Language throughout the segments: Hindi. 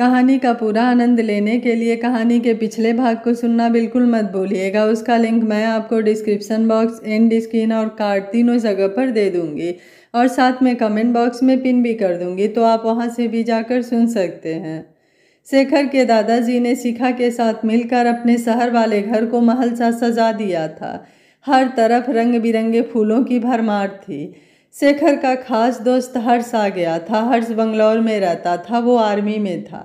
कहानी का पूरा आनंद लेने के लिए कहानी के पिछले भाग को सुनना बिल्कुल मत भूलिएगा। उसका लिंक मैं आपको डिस्क्रिप्शन बॉक्स, एंड स्क्रीन और कार्ड तीनों जगह पर दे दूंगी और साथ में कमेंट बॉक्स में पिन भी कर दूंगी, तो आप वहां से भी जाकर सुन सकते हैं। शेखर के दादाजी ने शिखा के साथ मिलकर अपने शहर वाले घर को महल सा सजा दिया था। हर तरफ रंग बिरंगे फूलों की भरमार थी। शेखर का खास दोस्त हर्ष आ गया था। हर्ष बंगलौर में रहता था, वो आर्मी में था।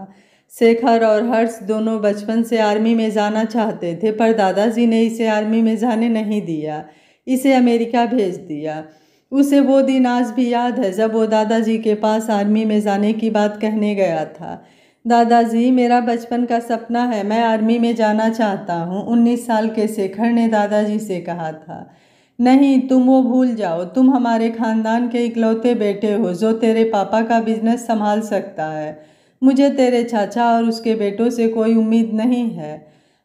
शेखर और हर्ष दोनों बचपन से आर्मी में जाना चाहते थे, पर दादाजी ने इसे आर्मी में जाने नहीं दिया, इसे अमेरिका भेज दिया। उसे वो दिन आज भी याद है जब वो दादाजी के पास आर्मी में जाने की बात कहने गया था। दादाजी, मेरा बचपन का सपना है, मैं आर्मी में जाना चाहता हूँ, 19 साल के शेखर ने दादाजी से कहा था। नहीं, तुम वो भूल जाओ, तुम हमारे खानदान के इकलौते बेटे हो जो तेरे पापा का बिजनेस संभाल सकता है। मुझे तेरे चाचा और उसके बेटों से कोई उम्मीद नहीं है।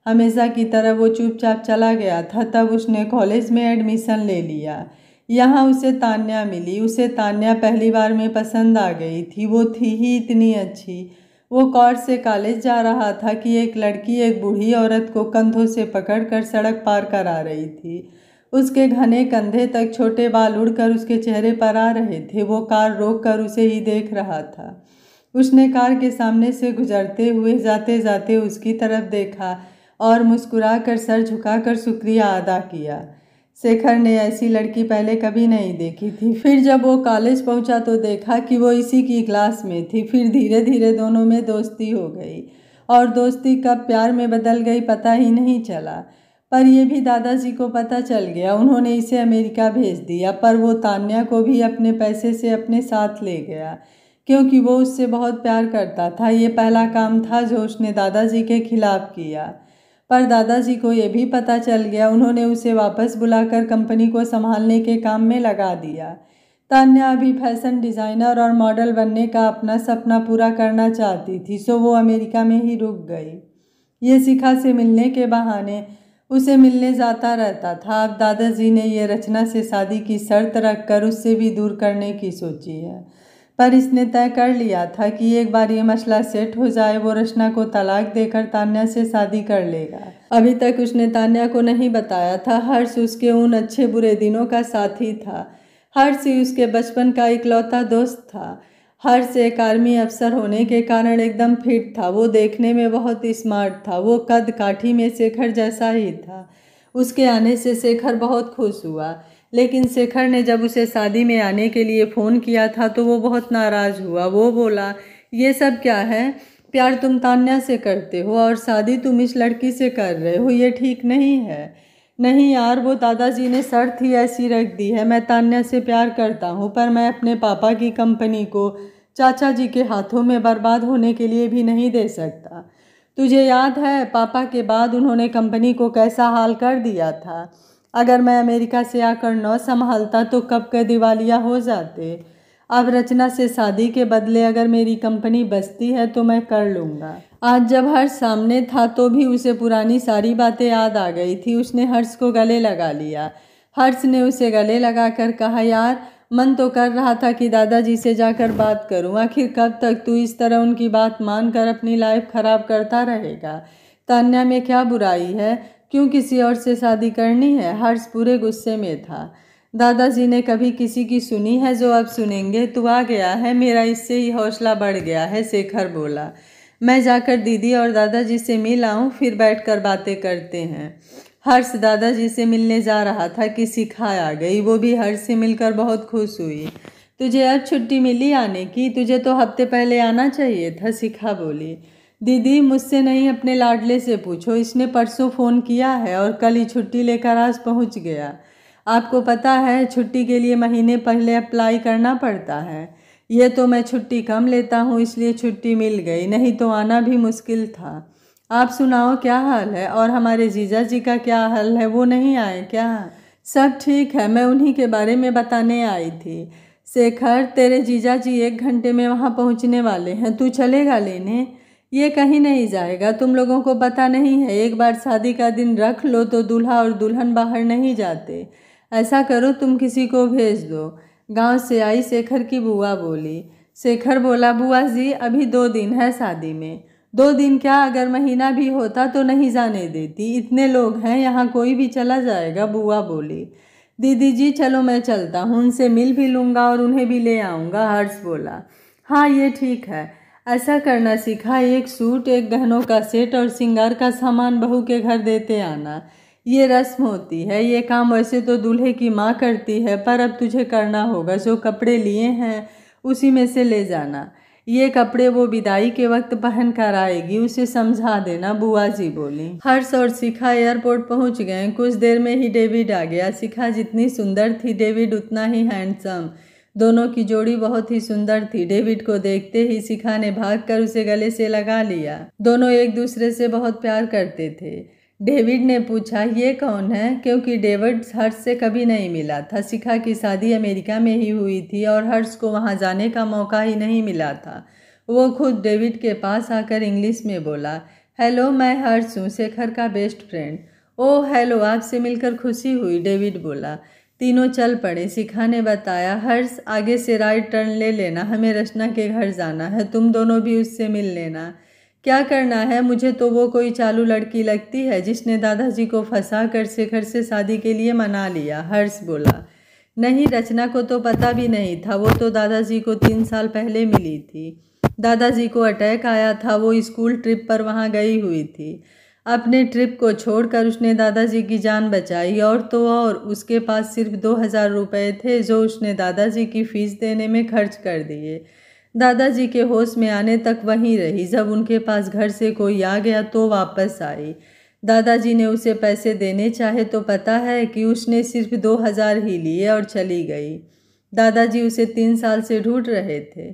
हमेशा की तरह वो चुपचाप चला गया था। तब उसने कॉलेज में एडमिशन ले लिया। यहाँ उसे तान्या मिली। उसे तान्या पहली बार में पसंद आ गई थी। वो थी ही इतनी अच्छी। वो कार से कॉलेज जा रहा था कि एक लड़की एक बूढ़ी औरत को कंधों से पकड़कर सड़क पार करा रही थी। उसके घने कंधे तक छोटे बाल उड़कर उसके चेहरे पर आ रहे थे। वो कार रोककर उसे ही देख रहा था। उसने कार के सामने से गुजरते हुए जाते जाते उसकी तरफ देखा और मुस्कुराकर सर झुकाकर शुक्रिया अदा किया। शेखर ने ऐसी लड़की पहले कभी नहीं देखी थी। फिर जब वो कॉलेज पहुंचा तो देखा कि वो इसी की क्लास में थी। फिर धीरे धीरे दोनों में दोस्ती हो गई और दोस्ती कब प्यार में बदल गई पता ही नहीं चला। पर यह भी दादाजी को पता चल गया। उन्होंने इसे अमेरिका भेज दिया, पर वो तान्या को भी अपने पैसे से अपने साथ ले गया क्योंकि वो उससे बहुत प्यार करता था। ये पहला काम था जो उसने दादाजी के खिलाफ किया। पर दादाजी को यह भी पता चल गया। उन्होंने उसे वापस बुलाकर कंपनी को संभालने के काम में लगा दिया। तान्या अभी फैशन डिज़ाइनर और मॉडल बनने का अपना सपना पूरा करना चाहती थी, सो वो अमेरिका में ही रुक गई। ये शिखा से मिलने के बहाने उसे मिलने जाता रहता था। अब दादाजी ने ये रचना से शादी की शर्त रखकर उससे भी दूर करने की सोची है, पर इसने तय कर लिया था कि एक बार ये मसला सेट हो जाए वो रचना को तलाक देकर तान्या से शादी कर लेगा। अभी तक उसने तान्या को नहीं बताया था। हर्ष उसके उन अच्छे बुरे दिनों का साथी था। हर्ष ही उसके बचपन का इकलौता दोस्त था। हर्ष एक आर्मी अफसर होने के कारण एकदम फिट था। वो देखने में बहुत स्मार्ट था। वो कद काठी में शेखर जैसा ही था। उसके आने से शेखर बहुत खुश हुआ, लेकिन शेखर ने जब उसे शादी में आने के लिए फ़ोन किया था तो वो बहुत नाराज़ हुआ। वो बोला, ये सब क्या है? प्यार तुम तान्या से करते हो और शादी तुम इस लड़की से कर रहे हो, ये ठीक नहीं है। नहीं यार, वो दादाजी ने शर्त ही ऐसी रख दी है। मैं तान्या से प्यार करता हूँ, पर मैं अपने पापा की कंपनी को चाचा जी के हाथों में बर्बाद होने के लिए भी नहीं दे सकता। तुझे याद है पापा के बाद उन्होंने कंपनी को कैसा हाल कर दिया था? अगर मैं अमेरिका से आकर न संभालता तो कब के दिवालिया हो जाते। अब रचना से शादी के बदले अगर मेरी कंपनी बचती है तो मैं कर लूँगा। आज जब हर्ष सामने था तो भी उसे पुरानी सारी बातें याद आ गई थी। उसने हर्ष को गले लगा लिया। हर्ष ने उसे गले लगाकर कहा, यार मन तो कर रहा था कि दादाजी से जाकर बात करूं। आखिर कब तक तू इस तरह उनकी बात मानकर अपनी लाइफ खराब करता रहेगा? तान्या में क्या बुराई है? क्यों किसी और से शादी करनी है? हर्ष पूरे गुस्से में था। दादाजी ने कभी किसी की सुनी है जो अब सुनेंगे? तू आ गया है, मेरा इससे ही हौसला बढ़ गया है, शेखर बोला। मैं जाकर दीदी और दादाजी से मिल आऊं, फिर बैठकर बातें करते हैं। हर्ष दादाजी से मिलने जा रहा था कि शिखा आ गई। वो भी हर्ष से मिलकर बहुत खुश हुई। तुझे अब छुट्टी मिली आने की? तुझे तो हफ्ते पहले आना चाहिए था, शिखा बोली। दीदी मुझसे नहीं, अपने लाडले से पूछो। इसने परसों फ़ोन किया है और कल ही छुट्टी लेकर आज पहुंच गया। आपको पता है छुट्टी के लिए महीने पहले अप्लाई करना पड़ता है। ये तो मैं छुट्टी कम लेता हूँ इसलिए छुट्टी मिल गई, नहीं तो आना भी मुश्किल था। आप सुनाओ क्या हाल है? और हमारे जीजा जी का क्या हाल है? वो नहीं आए क्या? सब ठीक है, मैं उन्हीं के बारे में बताने आई थी। शेखर, तेरे जीजा जी 1 घंटे में वहाँ पहुँचने वाले हैं, तू चलेगा लेने? ये कहीं नहीं जाएगा, तुम लोगों को पता नहीं है, एक बार शादी का दिन रख लो तो दूल्हा और दुल्हन बाहर नहीं जाते। ऐसा करो तुम किसी को भेज दो। गांव से आई शेखर की बुआ बोली। शेखर बोला, बुआ जी अभी 2 दिन है शादी में। 2 दिन क्या, अगर महीना भी होता तो नहीं जाने देती, इतने लोग हैं यहाँ, कोई भी चला जाएगा, बुआ बोली। दीदी जी चलो मैं चलता हूँ, उनसे मिल भी लूँगा और उन्हें भी ले आऊँगा, हर्ष बोला। हाँ ये ठीक है, ऐसा करना सीखा, एक सूट, एक गहनों का सेट और श्रृंगार का सामान बहू के घर देते आना, ये रस्म होती है। ये काम वैसे तो दूल्हे की माँ करती है, पर अब तुझे करना होगा। जो कपड़े लिए हैं उसी में से ले जाना, ये कपड़े वो विदाई के वक्त पहन कर आएगी, उसे समझा देना, बुआ जी बोली। हर्ष और शिखा एयरपोर्ट पहुंच गए। कुछ देर में ही डेविड आ गया। शिखा जितनी सुंदर थी, डेविड उतना ही हैंडसम। दोनों की जोड़ी बहुत ही सुंदर थी। डेविड को देखते ही शिखा ने भागकर उसे गले से लगा लिया। दोनों एक दूसरे से बहुत प्यार करते थे। डेविड ने पूछा, ये कौन है, क्योंकि डेविड हर्ष से कभी नहीं मिला था। शिखा की शादी अमेरिका में ही हुई थी और हर्ष को वहां जाने का मौका ही नहीं मिला था। वो खुद डेविड के पास आकर इंग्लिश में बोला, हेलो मैं हर्ष हूँ, शेखर का बेस्ट फ्रेंड। ओह हेलो, आपसे मिलकर खुशी हुई, डेविड बोला। तीनों चल पड़े। शिखा ने बताया, हर्ष आगे से राइट टर्न ले लेना, हमें रचना के घर जाना है, तुम दोनों भी उससे मिल लेना। क्या करना है, मुझे तो वो कोई चालू लड़की लगती है जिसने दादाजी को फंसा कर शेखर से शादी के लिए मना लिया, हर्ष बोला। नहीं, रचना को तो पता भी नहीं था, वो तो दादाजी को 3 साल पहले मिली थी। दादाजी को अटैक आया था, वो स्कूल ट्रिप पर वहाँ गई हुई थी। अपने ट्रिप को छोड़कर उसने दादाजी की जान बचाई, और तो और उसके पास सिर्फ 2000 रुपये थे जो उसने दादाजी की फीस देने में खर्च कर दिए। दादाजी के होश में आने तक वहीं रही। जब उनके पास घर से कोई आ गया तो वापस आई। दादाजी ने उसे पैसे देने चाहे तो पता है कि उसने सिर्फ 2000 ही लिए और चली गई। दादाजी उसे 3 साल से ढूंढ रहे थे।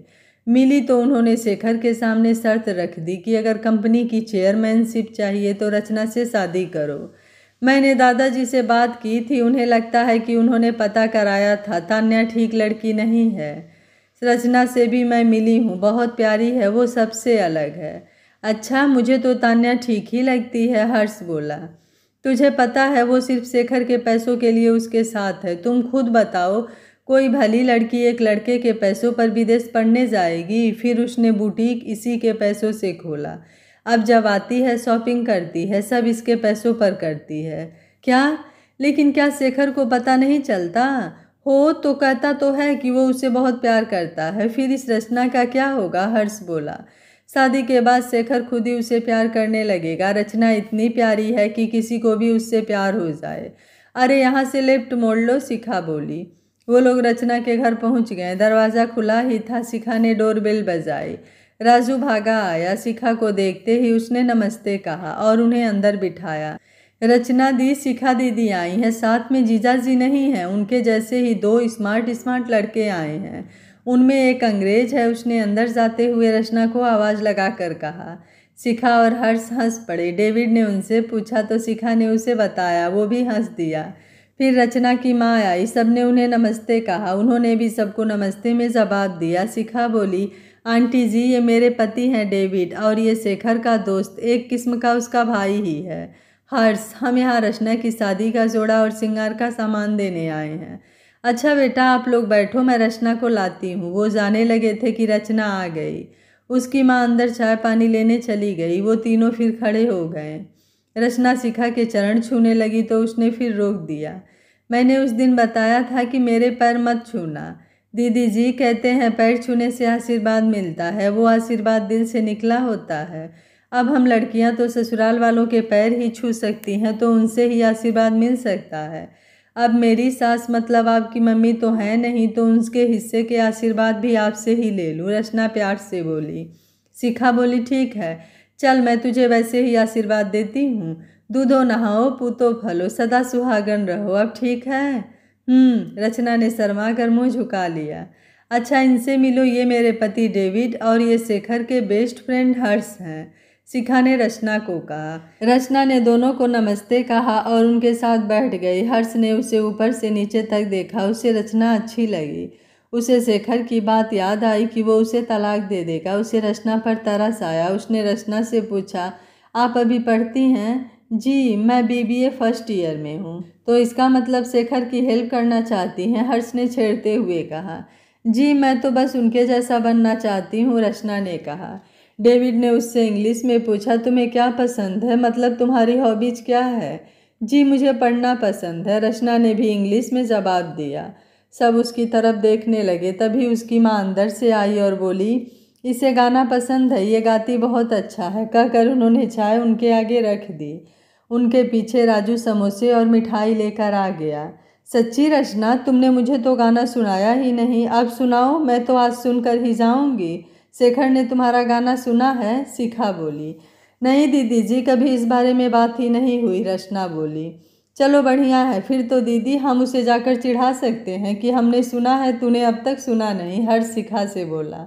मिली तो उन्होंने शेखर के सामने शर्त रख दी कि अगर कंपनी की चेयरमैनशिप चाहिए तो रचना से शादी करो। मैंने दादाजी से बात की थी, उन्हें लगता है कि उन्होंने पता कराया था, तान्या ठीक लड़की नहीं है। रचना से भी मैं मिली हूँ, बहुत प्यारी है, वो सबसे अलग है। अच्छा, मुझे तो तान्या ठीक ही लगती है, हर्ष बोला। तुझे पता है वो सिर्फ शेखर के पैसों के लिए उसके साथ है। तुम खुद बताओ, कोई भली लड़की एक लड़के के पैसों पर विदेश पढ़ने जाएगी? फिर उसने बुटीक इसी के पैसों से खोला। अब जब आती है शॉपिंग करती है, सब इसके पैसों पर करती है। क्या? लेकिन क्या शेखर को पता नहीं चलता? हो तो कहता तो है कि वो उसे बहुत प्यार करता है। फिर इस रचना का क्या होगा? हर्ष बोला। शादी के बाद शेखर खुद ही उसे प्यार करने लगेगा। रचना इतनी प्यारी है कि किसी को भी उससे प्यार हो जाए। अरे यहाँ से लेफ्ट मोड़ लो, शिखा बोली। वो लोग रचना के घर पहुँच गए। दरवाज़ा खुला ही था। शिखा ने डोरबेल बजाई। राजू भागा आया। शिखा को देखते ही उसने नमस्ते कहा और उन्हें अंदर बिठाया। रचना दी, शिखा दीदी आई हैं, साथ में जीजा जी नहीं हैं, उनके जैसे ही 2 स्मार्ट लड़के आए हैं, उनमें एक अंग्रेज है। उसने अंदर जाते हुए रचना को आवाज़ लगाकर कहा। शिखा और हर्ष हंस पड़े। डेविड ने उनसे पूछा तो शिखा ने उसे बताया, वो भी हंस दिया। फिर रचना की माँ आई, सबने उन्हें नमस्ते कहा, उन्होंने भी सबको नमस्ते में जवाब दिया। शिखा बोली, आंटी जी ये मेरे पति हैं डेविड, और ये शेखर का दोस्त, एक किस्म का उसका भाई ही है। हर्ष, हम यहाँ रचना की शादी का जोड़ा और श्रृंगार का सामान देने आए हैं। अच्छा बेटा आप लोग बैठो, मैं रचना को लाती हूँ। वो जाने लगे थे कि रचना आ गई। उसकी माँ अंदर चाय पानी लेने चली गई। वो तीनों फिर खड़े हो गए। रचना शिखा के चरण छूने लगी तो उसने फिर रोक दिया। मैंने उस दिन बताया था कि मेरे पैर मत छूना। दीदी जी कहते हैं पैर छूने से आशीर्वाद मिलता है, वो आशीर्वाद दिल से निकला होता है। अब हम लड़कियां तो ससुराल वालों के पैर ही छू सकती हैं, तो उनसे ही आशीर्वाद मिल सकता है। अब मेरी सास मतलब आपकी मम्मी तो है नहीं, तो उनके हिस्से के आशीर्वाद भी आपसे ही ले लूँ, रचना प्यार से बोली। शिखा बोली, ठीक है चल, मैं तुझे वैसे ही आशीर्वाद देती हूँ। दूधो नहाओ, पूतो फलो, सदा सुहागन रहो, अब ठीक है? रचना ने शर्मा कर मुँह झुका लिया। अच्छा इनसे मिलो, ये मेरे पति डेविड और ये शेखर के बेस्ट फ्रेंड हर्ष हैं, शिखा ने रचना को कहा। रचना ने दोनों को नमस्ते कहा और उनके साथ बैठ गई। हर्ष ने उसे ऊपर से नीचे तक देखा। उसे रचना अच्छी लगी। उसे शेखर की बात याद आई कि वो उसे तलाक दे देगा। उसे रचना पर तरस आया। उसने रचना से पूछा, आप अभी पढ़ती हैं? जी, मैं BBA फर्स्ट ईयर में हूँ। तो इसका मतलब शेखर की हेल्प करना चाहती हैं, हर्ष ने छेड़ते हुए कहा। जी मैं तो बस उनके जैसा बनना चाहती हूँ, रचना ने कहा। डेविड ने उससे इंग्लिश में पूछा, तुम्हें क्या पसंद है, मतलब तुम्हारी हॉबीज क्या है? जी मुझे पढ़ना पसंद है, रचना ने भी इंग्लिश में जवाब दिया। सब उसकी तरफ देखने लगे। तभी उसकी माँ अंदर से आई और बोली, इसे गाना पसंद है, ये गाती बहुत अच्छा है, कहकर उन्होंने चाय उनके आगे रख दी। उनके पीछे राजू समोसे और मिठाई लेकर आ गया। सच्ची रचना, तुमने मुझे तो गाना सुनाया ही नहीं, अब सुनाओ, मैं तो आज सुनकर ही जाऊंगी। शेखर ने तुम्हारा गाना सुना है? शिखा बोली। नहीं दीदी जी, कभी इस बारे में बात ही नहीं हुई, रचना बोली। चलो बढ़िया है, फिर तो दीदी हम उसे जाकर चिढ़ा सकते हैं कि हमने सुना है, तूने अब तक सुना नहीं, हर्ष शिखा से बोला।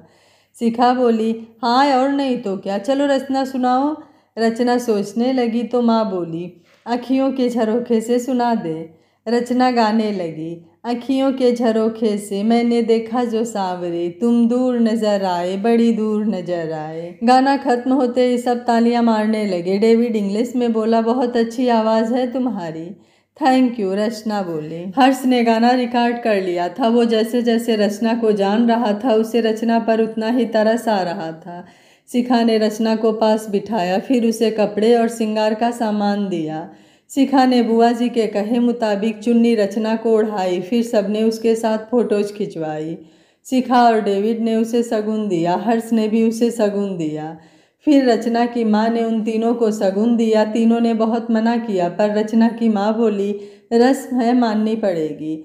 शिखा बोली, हाँ और नहीं तो क्या, चलो रचना सुनाओ। रचना सोचने लगी तो माँ बोली, अखियों के झरोखे से सुना दे। रचना गाने लगी, अखियों के झरोखे से मैंने देखा जो सांवरे, तुम दूर नजर आए, बड़ी दूर नजर आए। गाना खत्म होते ही सब तालियां मारने लगे। डेविड इंग्लिश में बोला, बहुत अच्छी आवाज़ है तुम्हारी। थैंक यू, रचना बोली। हर्ष ने गाना रिकॉर्ड कर लिया था। वो जैसे जैसे रचना को जान रहा था, उसे रचना पर उतना ही तरस आ रहा था। शिखा ने रचना को पास बिठाया, फिर उसे कपड़े और श्रृंगार का सामान दिया। शिखा ने बुआ जी के कहे मुताबिक चुन्नी रचना को ओढ़ाई, फिर सबने उसके साथ फोटोज खिंचवाई। शिखा और डेविड ने उसे शगुन दिया, हर्ष ने भी उसे शगुन दिया। फिर रचना की माँ ने उन तीनों को शगुन दिया। तीनों ने बहुत मना किया, पर रचना की माँ बोली, रस्म है, माननी पड़ेगी।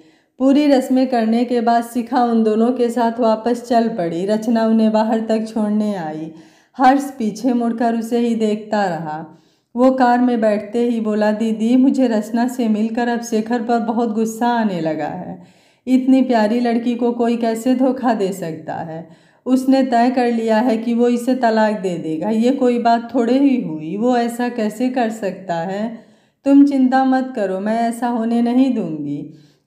पूरी रस्में करने के बाद शिखा उन दोनों के साथ वापस चल पड़ी। रचना उन्हें बाहर तक छोड़ने आई। हर्ष पीछे मुड़कर उसे ही देखता रहा। वो कार में बैठते ही बोला, दीदी मुझे रचना से मिलकर अब शेखर पर बहुत गुस्सा आने लगा है। इतनी प्यारी लड़की को कोई कैसे धोखा दे सकता है? उसने तय कर लिया है कि वो इसे तलाक दे देगा। ये कोई बात थोड़े ही हुई, वो ऐसा कैसे कर सकता है? तुम चिंता मत करो, मैं ऐसा होने नहीं दूंगी।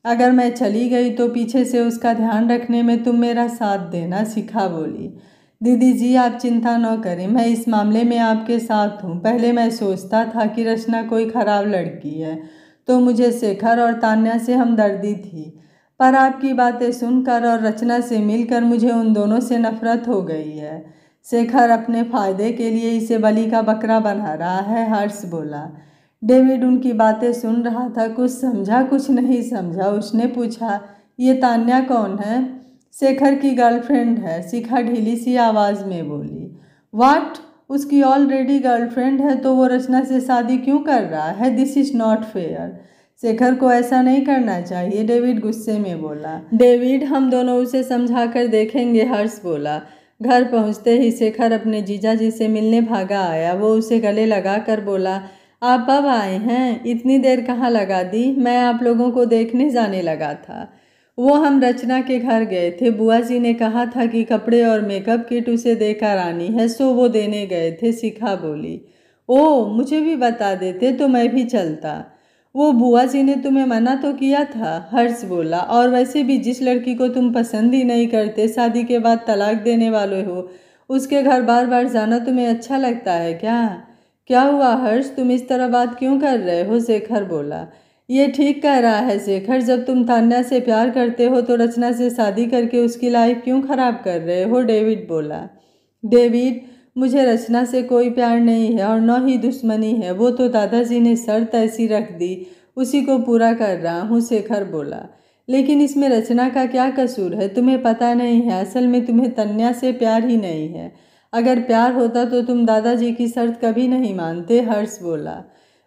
अगर मैं चली गई तो पीछे से उसका ध्यान रखने में तुम मेरा साथ देना, शिखा बोली। दीदी जी आप चिंता न करें, मैं इस मामले में आपके साथ हूँ। पहले मैं सोचता था कि रचना कोई खराब लड़की है, तो मुझे शेखर और तान्या से हमदर्दी थी, पर आपकी बातें सुनकर और रचना से मिलकर मुझे उन दोनों से नफरत हो गई है। शेखर अपने फायदे के लिए इसे बलि का बकरा बना रहा है, हर्ष बोला। डेविड उनकी बातें सुन रहा था, कुछ समझा कुछ नहीं समझा। उसने पूछा, ये तान्या कौन है? शेखर की गर्लफ्रेंड है, शिखा ढीली सी आवाज़ में बोली। वाट, उसकी ऑलरेडी गर्लफ्रेंड है तो वो रचना से शादी क्यों कर रहा है? This is not fair. Shekhar को ऐसा नहीं करना चाहिए, डेविड गुस्से में बोला। डेविड हम दोनों उसे समझा कर देखेंगे, हर्ष बोला। घर पहुंचते ही शेखर अपने जीजा जी से मिलने भागा आया। वो उसे गले लगा कर बोला, आप अब आए हैं, इतनी देर कहाँ लगा दी? मैं आप लोगों को देखने जाने लगा था। वो हम रचना के घर गए थे, बुआ जी ने कहा था कि कपड़े और मेकअप किट उसे देकर आनी है, सो वो देने गए थे, शिखा बोली। ओ, मुझे भी बता देते तो मैं भी चलता। वो बुआ जी ने तुम्हें मना तो किया था, हर्ष बोला। और वैसे भी जिस लड़की को तुम पसंद ही नहीं करते, शादी के बाद तलाक देने वाले हो, उसके घर बार बार जाना तुम्हें अच्छा लगता है क्या? क्या हुआ हर्ष, तुम इस तरह बात क्यों कर रहे हो? शेखर बोला। ये ठीक कह रहा है शेखर, जब तुम तान्या से प्यार करते हो तो रचना से शादी करके उसकी लाइफ क्यों खराब कर रहे हो? डेविड बोला। डेविड, मुझे रचना से कोई प्यार नहीं है और न ही दुश्मनी है, वो तो दादाजी ने शर्त ऐसी रख दी, उसी को पूरा कर रहा हूँ, शेखर बोला। लेकिन इसमें रचना का क्या कसूर है? तुम्हें पता नहीं है, असल में तुम्हें तन्या से प्यार ही नहीं है। अगर प्यार होता तो तुम दादाजी की शर्त कभी नहीं मानते, हर्ष बोला।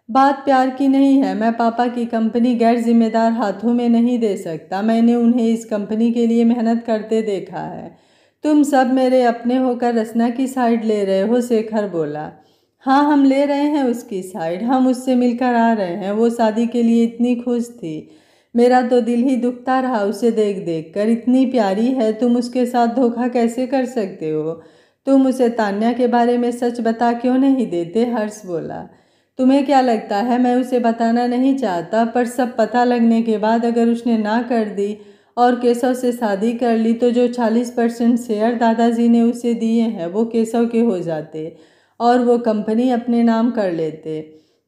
बात प्यार की नहीं है, मैं पापा की कंपनी गैर जिम्मेदार हाथों में नहीं दे सकता। मैंने उन्हें इस कंपनी के लिए मेहनत करते देखा है। तुम सब मेरे अपने होकर रचना की साइड ले रहे हो, शेखर बोला। हाँ हम ले रहे हैं उसकी साइड, हम उससे मिलकर आ रहे हैं। वो शादी के लिए इतनी खुश थी, मेरा तो दिल ही दुखता रहा उसे देख देख कर। इतनी प्यारी है, तुम उसके साथ धोखा कैसे कर सकते हो? तुम उसे तान्या के बारे में सच बता क्यों नहीं देते, हर्ष बोला। तुम्हें क्या लगता है मैं उसे बताना नहीं चाहता, पर सब पता लगने के बाद अगर उसने ना कर दी और केशव से शादी कर ली तो जो 40% शेयर दादाजी ने उसे दिए हैं वो केशव के हो जाते और वो कंपनी अपने नाम कर लेते।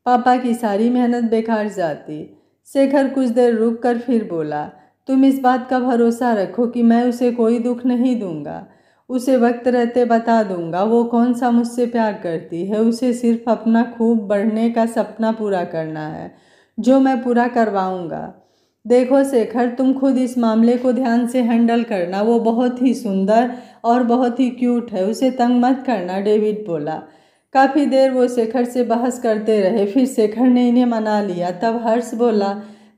पापा की सारी मेहनत बेकार जाती। शेखर कुछ देर रुक कर फिर बोला, तुम इस बात का भरोसा रखो कि मैं उसे कोई दुख नहीं दूंगा। उसे वक्त रहते बता दूंगा वो कौन सा मुझसे प्यार करती है। उसे सिर्फ अपना खूब बढ़ने का सपना पूरा करना है, जो मैं पूरा करवाऊंगा। देखो शेखर, तुम खुद इस मामले को ध्यान से हैंडल करना। वो बहुत ही सुंदर और बहुत ही क्यूट है, उसे तंग मत करना, डेविड बोला। काफ़ी देर वो शेखर से बहस करते रहे, फिर शेखर ने इन्हें मना लिया। तब हर्ष बोला,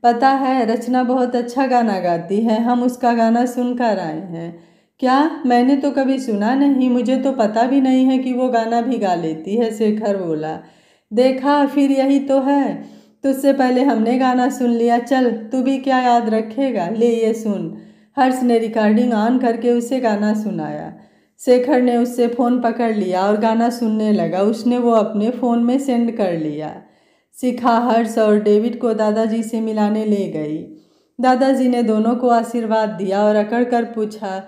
पता है रचना बहुत अच्छा गाना गाती है, हम उसका गाना सुनकर आए हैं। क्या? मैंने तो कभी सुना नहीं, मुझे तो पता भी नहीं है कि वो गाना भी गा लेती है, शेखर बोला। देखा, फिर यही तो है, तुझसे पहले हमने गाना सुन लिया। चल तू भी क्या याद रखेगा, ले ये सुन। हर्ष ने रिकॉर्डिंग ऑन करके उसे गाना सुनाया। शेखर ने उससे फ़ोन पकड़ लिया और गाना सुनने लगा। उसने वो अपने फ़ोन में सेंड कर लिया। शिखा हर्ष और डेविड को दादाजी से मिलाने ले गई। दादाजी ने दोनों को आशीर्वाद दिया और अकड़ कर पूछा,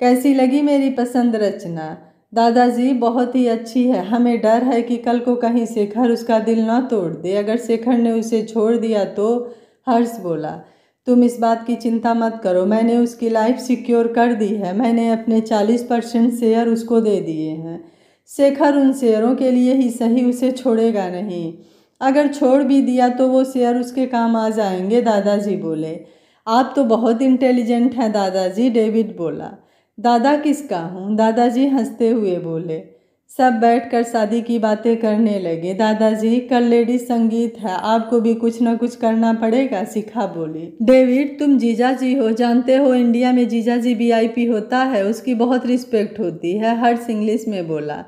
कैसी लगी मेरी पसंद रचना? दादाजी, बहुत ही अच्छी है। हमें डर है कि कल को कहीं शेखर उसका दिल ना तोड़ दे। अगर शेखर ने उसे छोड़ दिया तो? हर्ष बोला, तुम इस बात की चिंता मत करो, मैंने उसकी लाइफ सिक्योर कर दी है। मैंने अपने 40% शेयर उसको दे दिए हैं। शेखर उन शेयरों के लिए ही सही उसे छोड़ेगा नहीं। अगर छोड़ भी दिया तो वो शेयर उसके काम आ जाएंगे, दादाजी बोले। आप तो बहुत इंटेलिजेंट हैं दादाजी, डेविड बोला। दादा किसका हूँ? दादाजी हंसते हुए बोले। सब बैठकर शादी की बातें करने लगे। दादाजी, कल लेडीज संगीत है, आपको भी कुछ न कुछ करना पड़ेगा, शिखा बोली। डेविड, तुम जीजा जी हो, जानते हो इंडिया में जीजा जी वीआईपी होता है, उसकी बहुत रिस्पेक्ट होती है, हर्ष इंग्लिश में बोला।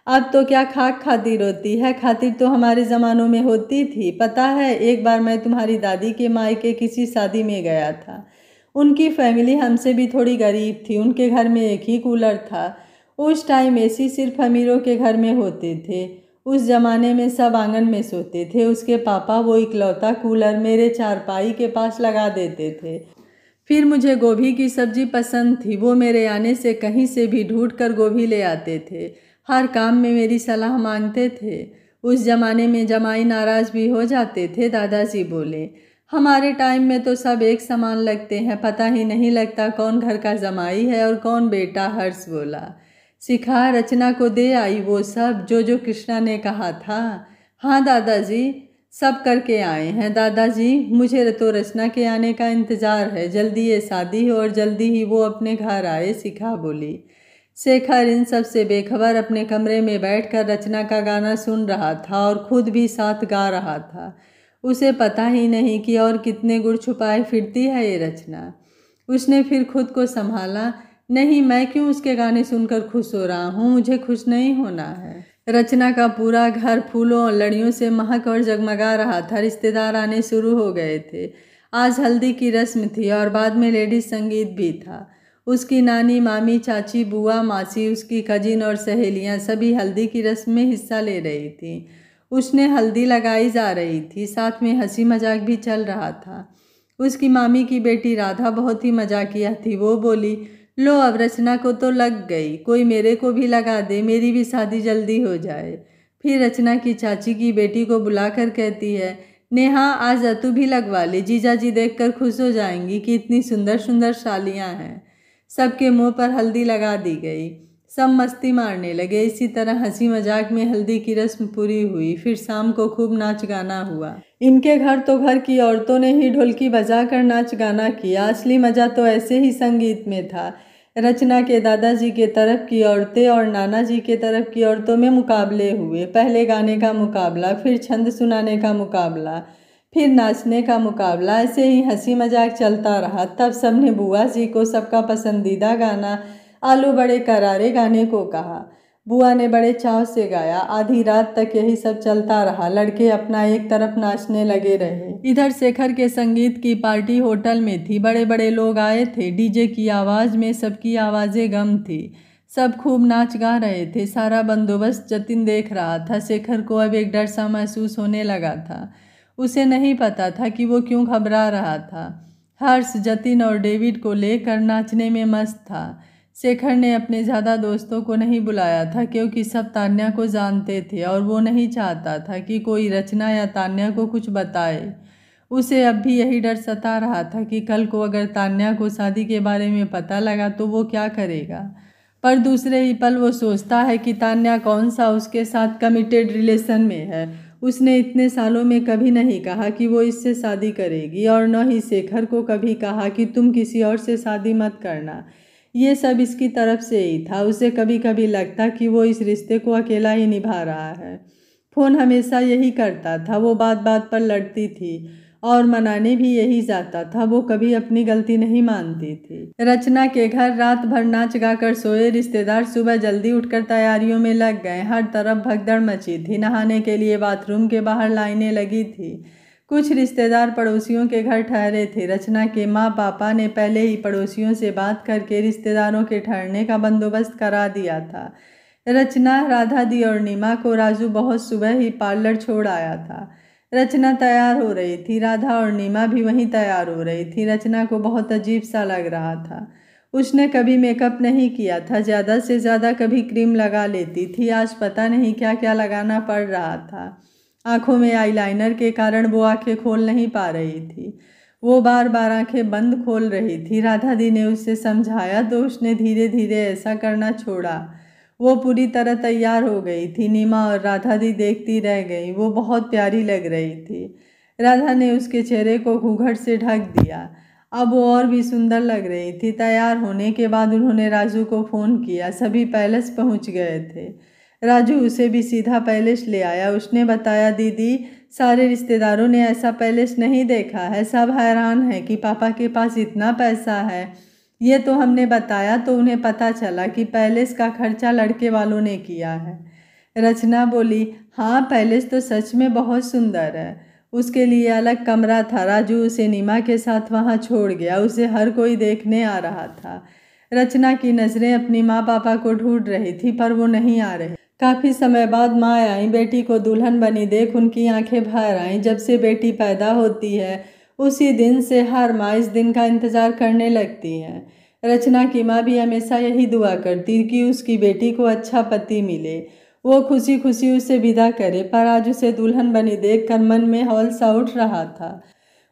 अब तो क्या खाक खातिर होती है, खातिर तो हमारे ज़मानों में होती थी। पता है, एक बार मैं तुम्हारी दादी के मायके किसी शादी में गया था। उनकी फैमिली हमसे भी थोड़ी गरीब थी। उनके घर में एक ही कूलर था। उस टाइम एसी सिर्फ अमीरों के घर में होते थे। उस जमाने में सब आंगन में सोते थे। उसके पापा वो इकलौता कूलर मेरे चारपाई के पास लगा देते थे। फिर मुझे गोभी की सब्जी पसंद थी, वो मेरे आने से कहीं से भी ढूंढ कर गोभी ले आते थे। हर काम में मेरी सलाह मांगते थे। उस जमाने में जमाई नाराज भी हो जाते थे, दादाजी बोले। हमारे टाइम में तो सब एक समान लगते हैं, पता ही नहीं लगता कौन घर का जमाई है और कौन बेटा, हर्ष बोला। शिखा, रचना को दे आई वो सब जो कृष्णा ने कहा था। हाँ दादाजी, सब करके आए हैं। दादाजी, मुझे तो रचना के आने का इंतज़ार है, जल्दी ये शादी हो और जल्दी ही वो अपने घर आए, शिखा बोली। शेखर इन सब से बेखबर अपने कमरे में बैठकर रचना का गाना सुन रहा था और खुद भी साथ गा रहा था। उसे पता ही नहीं कि और कितने गुड़ छुपाए फिरती है ये रचना। उसने फिर खुद को संभाला, नहीं, मैं क्यों उसके गाने सुनकर खुश हो रहा हूँ, मुझे खुश नहीं होना है। रचना का पूरा घर फूलों और लड़ियों से महक और जगमगा रहा था। रिश्तेदार आने शुरू हो गए थे। आज हल्दी की रस्म थी और बाद में लेडीज संगीत भी था। उसकी नानी, मामी, चाची, बुआ, मासी, उसकी कजिन और सहेलियां सभी हल्दी की रस्म में हिस्सा ले रही थीं। उसने हल्दी लगाई जा रही थी, साथ में हंसी मजाक भी चल रहा था। उसकी मामी की बेटी राधा बहुत ही मजाकिया थी। वो बोली, लो अब रचना को तो लग गई, कोई मेरे को भी लगा दे, मेरी भी शादी जल्दी हो जाए। फिर रचना की चाची की बेटी को बुलाकर कहती है, नेहा आज तू भी लगवा ले, जीजा जी देखकर खुश हो जाएंगी कि इतनी सुंदर सुंदर सालियाँ हैं। सबके मुंह पर हल्दी लगा दी गई। सब मस्ती मारने लगे। इसी तरह हंसी मजाक में हल्दी की रस्म पूरी हुई। फिर शाम को खूब नाच गाना हुआ। इनके घर तो घर की औरतों ने ही ढोलकी बजाकर नाच गाना किया। असली मजा तो ऐसे ही संगीत में था। रचना के दादाजी के तरफ की औरतें और नाना जी के तरफ की औरतों में मुकाबले हुए। पहले गाने का मुकाबला, फिर छंद सुनाने का मुकाबला, फिर नाचने का मुकाबला। ऐसे ही हंसी मजाक चलता रहा। तब सबने बुआ जी को सबका पसंदीदा गाना आलू बड़े करारे गाने को कहा। बुआ ने बड़े चाव से गाया। आधी रात तक यही सब चलता रहा। लड़के अपना एक तरफ नाचने लगे रहे। इधर शेखर के संगीत की पार्टी होटल में थी। बड़े बड़े लोग आए थे। डीजे की आवाज़ में सबकी आवाज़ें गम थी। सब खूब नाच गा रहे थे। सारा बंदोबस्त जतिन देख रहा था। शेखर को अब एक डर सा महसूस होने लगा था। उसे नहीं पता था कि वो क्यों घबरा रहा था। हर्ष, जतिन और डेविड को लेकर नाचने में मस्त था। शेखर ने अपने ज़्यादा दोस्तों को नहीं बुलाया था क्योंकि सब तान्या को जानते थे और वो नहीं चाहता था कि कोई रचना या तान्या को कुछ बताए। उसे अब भी यही डर सता रहा था कि कल को अगर तान्या को शादी के बारे में पता लगा तो वो क्या करेगा। पर दूसरे ही पल वो सोचता है कि तान्या कौन सा उसके साथ कमिटेड रिलेशन में है। उसने इतने सालों में कभी नहीं कहा कि वो इससे शादी करेगी, और न ही शेखर को कभी कहा कि तुम किसी और से शादी मत करना। ये सब इसकी तरफ से ही था। उसे कभी कभी लगता कि वो इस रिश्ते को अकेला ही निभा रहा है। फोन हमेशा यही करता था, वो बात बात पर लड़ती थी और मनाने भी यही जाता था। वो कभी अपनी गलती नहीं मानती थी। रचना के घर रात भर नाच गाकर सोए रिश्तेदार सुबह जल्दी उठकर तैयारियों में लग गए। हर तरफ भगदड़ मची थी। नहाने के लिए बाथरूम के बाहर लाइनें लगी थी। कुछ रिश्तेदार पड़ोसियों के घर ठहरे थे। रचना के माँ पापा ने पहले ही पड़ोसियों से बात करके रिश्तेदारों के ठहरने का बंदोबस्त करा दिया था। रचना, राधा दी और नीमा को राजू बहुत सुबह ही पार्लर छोड़ आया था। रचना तैयार हो रही थी। राधा और नीमा भी वहीं तैयार हो रही थी। रचना को बहुत अजीब सा लग रहा था। उसने कभी मेकअप नहीं किया था, ज़्यादा से ज़्यादा कभी क्रीम लगा लेती थी। आज पता नहीं क्या क्या लगाना पड़ रहा था। आंखों में आईलाइनर के कारण वो आंखें खोल नहीं पा रही थी। वो बार बार आंखें बंद खोल रही थी। राधा दी ने उसे समझाया तो उसने धीरे धीरे ऐसा करना छोड़ा। वो पूरी तरह तैयार हो गई थी। नीमा और राधा दी देखती रह गई। वो बहुत प्यारी लग रही थी। राधा ने उसके चेहरे को घूंघट से ढक दिया। अब वो और भी सुंदर लग रही थी। तैयार होने के बाद उन्होंने राजू को फ़ोन किया। सभी पैलेस पहुंच गए थे। राजू उसे भी सीधा पैलेस ले आया। उसने बताया, दीदी, सारे रिश्तेदारों ने ऐसा पैलेस नहीं देखा है। सब हैरान हैं कि पापा के पास इतना पैसा है। ये तो हमने बताया तो उन्हें पता चला कि पैलेस का खर्चा लड़के वालों ने किया है। रचना बोली, हाँ, पैलेस तो सच में बहुत सुंदर है। उसके लिए अलग कमरा था। राजू उसे नीमा के साथ वहाँ छोड़ गया। उसे हर कोई देखने आ रहा था। रचना की नज़रें अपनी माँ पापा को ढूंढ रही थी, पर वो नहीं आ रहे। काफ़ी समय बाद माँ आई। बेटी को दुल्हन बनी देख उनकी आंखें भर आईं। जब से बेटी पैदा होती है उसी दिन से हर माँ इस दिन का इंतज़ार करने लगती है। रचना की माँ भी हमेशा यही दुआ करती कि उसकी बेटी को अच्छा पति मिले, वो खुशी खुशी उसे विदा करे। पर आज उसे दुल्हन बनी देखकर मन में हौल सा उठ रहा था।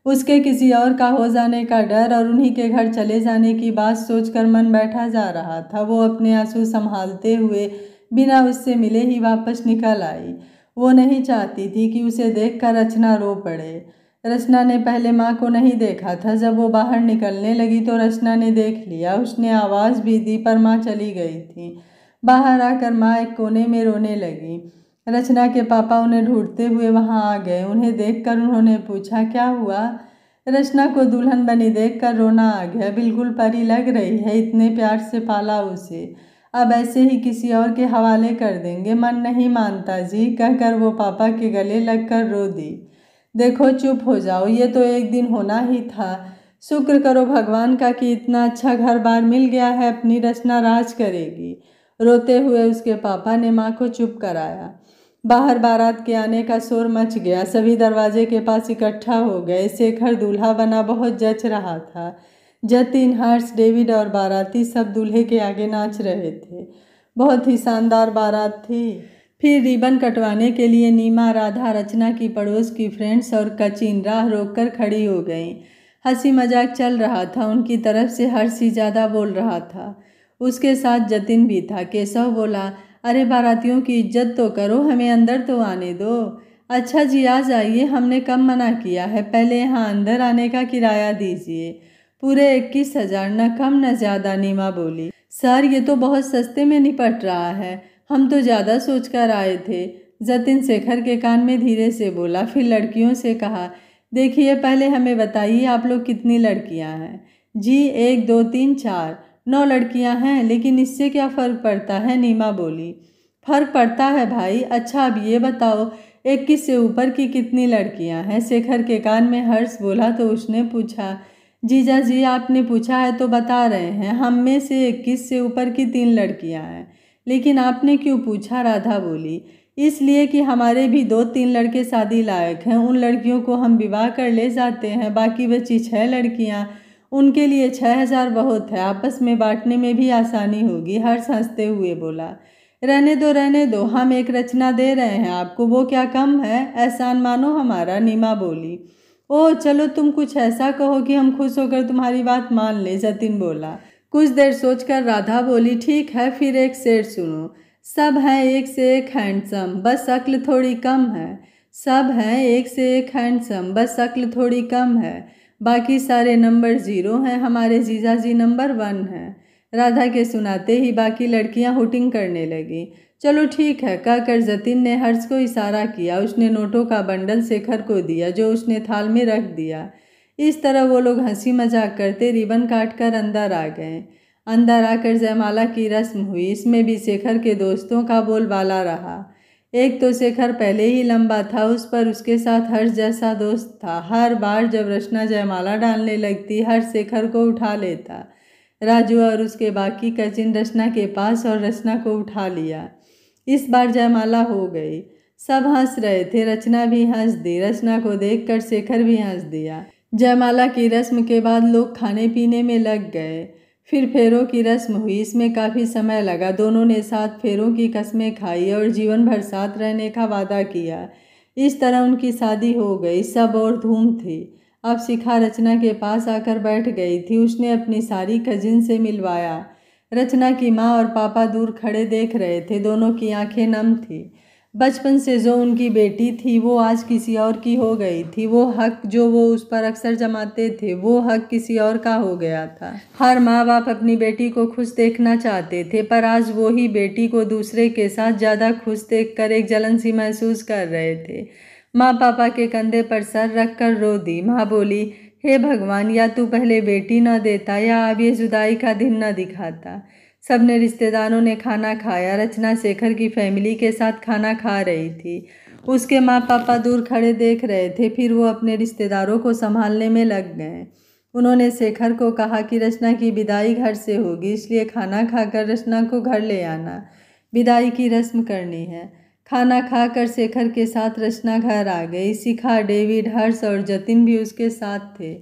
उसके किसी और का हो जाने का डर और उन्हीं के घर चले जाने की बात सोचकर मन बैठा जा रहा था। वो अपने आंसू संभालते हुए बिना उससे मिले ही वापस निकल आई। वो नहीं चाहती थी कि उसे देखकर रचना रो पड़े। रचना ने पहले माँ को नहीं देखा था। जब वो बाहर निकलने लगी तो रचना ने देख लिया। उसने आवाज़ भी दी पर माँ चली गई थी। बाहर आकर माँ एक कोने में रोने लगी। रचना के पापा उन्हें ढूंढते हुए वहां आ गए। उन्हें देखकर उन्होंने पूछा, क्या हुआ? रचना को दुल्हन बनी देखकर रोना आ गया। बिल्कुल परी लग रही है, इतने प्यार से पाला उसे, अब ऐसे ही किसी और के हवाले कर देंगे। मन नहीं मानता जी, कहकर वो पापा के गले लगकर रो दी। देखो, चुप हो जाओ, ये तो एक दिन होना ही था। शुक्र करो भगवान का कि इतना अच्छा घर बार मिल गया है। अपनी रचना राज करेगी। रोते हुए उसके पापा ने माँ को चुप कराया। बाहर बारात के आने का शोर मच गया। सभी दरवाजे के पास इकट्ठा हो गए। शेखर दूल्हा बना बहुत जच रहा था। जतिन, हर्ष, डेविड और बाराती सब दूल्हे के आगे नाच रहे थे। बहुत ही शानदार बारात थी। फिर रिबन कटवाने के लिए नीमा, राधा, रचना की पड़ोस की फ्रेंड्स और कचिन राह रोककर खड़ी हो गईं। हंसी मजाक चल रहा था। उनकी तरफ से हर्ष ही ज़्यादा बोल रहा था। उसके साथ जतिन भी था। केशव बोला, अरे बारातियों की इज्जत तो करो, हमें अंदर तो आने दो। अच्छा जी, आ जाइए, हमने कब मना किया है। पहले यहाँ अंदर आने का किराया दीजिए। पूरे 21,000, न कम न ज़्यादा, नीमा बोली। सर, ये तो बहुत सस्ते में निपट रहा है, हम तो ज़्यादा सोच कर आए थे। जतिन शेखर के कान में धीरे से बोला। फिर लड़कियों से कहा, देखिए, पहले हमें बताइए आप लोग कितनी लड़कियां हैं। जी, 1 2 3 4, 9 लड़कियां हैं। लेकिन इससे क्या फ़र्क पड़ता है, नीमा बोली। फ़र्क पड़ता है भाई। अच्छा, अब ये बताओ 21 से ऊपर की कितनी लड़कियां हैं। शेखर के कान में हर्ष बोला तो उसने पूछा, जीजा जी, आपने पूछा है तो बता रहे हैं। हम में से 21 से ऊपर की 3 लड़कियां हैं। लेकिन आपने क्यों पूछा? राधा बोली। इसलिए कि हमारे भी 2-3 लड़के शादी लायक हैं। उन लड़कियों को हम विवाह कर ले जाते हैं। बाकी बची 6 लड़कियां, उनके लिए 6,000 बहुत है। आपस में बांटने में भी आसानी होगी। हर्ष हंसते हुए बोला, रहने दो रहने दो, हम एक रचना दे रहे हैं आपको, वो क्या कम है, एहसान मानो हमारा, नीमा बोली। ओह चलो तुम कुछ ऐसा कहो कि हम खुश होकर तुम्हारी बात मान लें, जतिन बोला। कुछ देर सोचकर राधा बोली, ठीक है फिर एक शेर सुनो। सब हैं एक से एक हैंडसम, बस अक्ल थोड़ी कम है। सब हैं एक से एक हैंडसम, बस अक्ल थोड़ी कम है। बाकी सारे नंबर 0 हैं, हमारे जीजाजी नंबर 1 हैं। राधा के सुनाते ही बाकी लड़कियां हुटिंग करने लगी। चलो ठीक है कहकर जतिन ने हर्ष को इशारा किया। उसने नोटों का बंडल शेखर को दिया जो उसने थाल में रख दिया। इस तरह वो लोग हंसी मजाक करते रिबन काटकर अंदर आ गए। अंदर आकर जयमाला की रस्म हुई। इसमें भी शेखर के दोस्तों का बोलबाला रहा। एक तो शेखर पहले ही लंबा था, उस पर उसके साथ हर्ष जैसा दोस्त था। हर बार जब रचना जयमाला डालने लगती हर्ष शेखर को उठा लेता। राजू और उसके बाकी कजिन रचना के पास और रचना को उठा लिया। इस बार जयमाला हो गई। सब हंस रहे थे, रचना भी हंस दी। रचना को देखकर शेखर भी हंस दिया। जयमाला की रस्म के बाद लोग खाने पीने में लग गए। फिर फेरों की रस्म हुई। इसमें काफ़ी समय लगा। दोनों ने 7 फेरों की कस्में खाई और जीवन भर साथ रहने का वादा किया। इस तरह उनकी शादी हो गई। सब और धूम थी। अब शिखा रचना के पास आकर बैठ गई थी। उसने अपनी सारी कजिन से मिलवाया। रचना की माँ और पापा दूर खड़े देख रहे थे। दोनों की आंखें नम थी। बचपन से जो उनकी बेटी थी वो आज किसी और की हो गई थी। वो हक जो वो उस पर अक्सर जमाते थे वो हक किसी और का हो गया था। हर माँ बाप अपनी बेटी को खुश देखना चाहते थे, पर आज वो ही बेटी को दूसरे के साथ ज़्यादा खुश देखकर एक जलन सी महसूस कर रहे थे। माँ पापा के कंधे पर सर रखकर रो दी। माँ बोली, हे भगवान, या तू पहले बेटी न देता या अब ये जुदाई का दिन न दिखाता। सबने रिश्तेदारों ने खाना खाया। रचना शेखर की फैमिली के साथ खाना खा रही थी। उसके माँ पापा दूर खड़े देख रहे थे। फिर वो अपने रिश्तेदारों को संभालने में लग गए। उन्होंने शेखर को कहा कि रचना की विदाई घर से होगी, इसलिए खाना खाकर रचना को घर ले आना। विदाई की रस्म करनी है। खाना खाकर शेखर के साथ रचना घर आ गई। शिखा, डेविड, हर्ष और जतिन भी उसके साथ थे।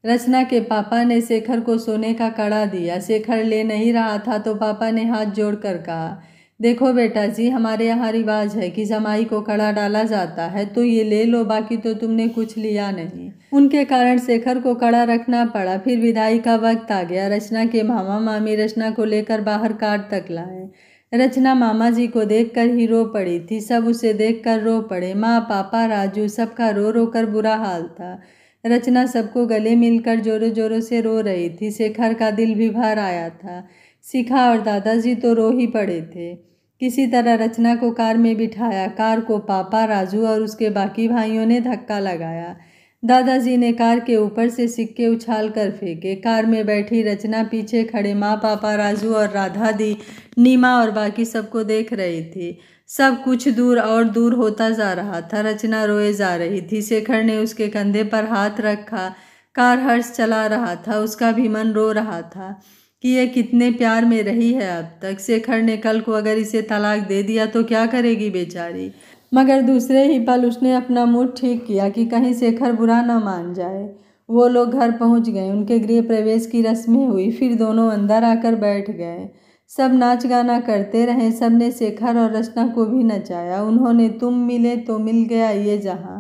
रचना के पापा ने शेखर को सोने का कड़ा दिया। शेखर ले नहीं रहा था तो पापा ने हाथ जोड़कर कहा, देखो बेटा जी, हमारे यहाँ रिवाज है कि जमाई को कड़ा डाला जाता है, तो ये ले लो, बाकी तो तुमने कुछ लिया नहीं। उनके कारण शेखर को कड़ा रखना पड़ा। फिर विदाई का वक्त आ गया। रचना के मामा मामी रचना को लेकर बाहर कार तक लाए। रचना मामा जी को देखकर ही रो पड़ी थी। सब उसे देखकर रो पड़े। माँ, पापा, राजू, सबका रो रो कर बुरा हाल था। रचना सबको गले मिलकर जोरों जोरों से रो रही थी। शेखर का दिल भी भर आया था। शिखा और दादाजी तो रो ही पड़े थे। किसी तरह रचना को कार में बिठाया। कार को पापा, राजू और उसके बाकी भाइयों ने धक्का लगाया। दादाजी ने कार के ऊपर से सिक्के उछाल कर फेंके। कार में बैठी रचना पीछे खड़े माँ, पापा, राजू और राधा दी, नीमा और बाकी सबको देख रही थी। सब कुछ दूर और दूर होता जा रहा था। रचना रोए जा रही थी। शेखर ने उसके कंधे पर हाथ रखा। कार हर्ष चला रहा था। उसका भी मन रो रहा था कि ये कितने प्यार में रही है अब तक। शेखर ने कल को अगर इसे तलाक दे दिया तो क्या करेगी बेचारी। मगर दूसरे ही पल उसने अपना मूड ठीक किया कि कहीं शेखर बुरा न मान जाए। वो लोग घर पहुंच गए। उनके गृह प्रवेश की रस्में हुई। फिर दोनों अंदर आकर बैठ गए। सब नाच गाना करते रहे। सबने शेखर और रचना को भी नचाया। उन्होंने तुम मिले तो मिल गया ये जहां,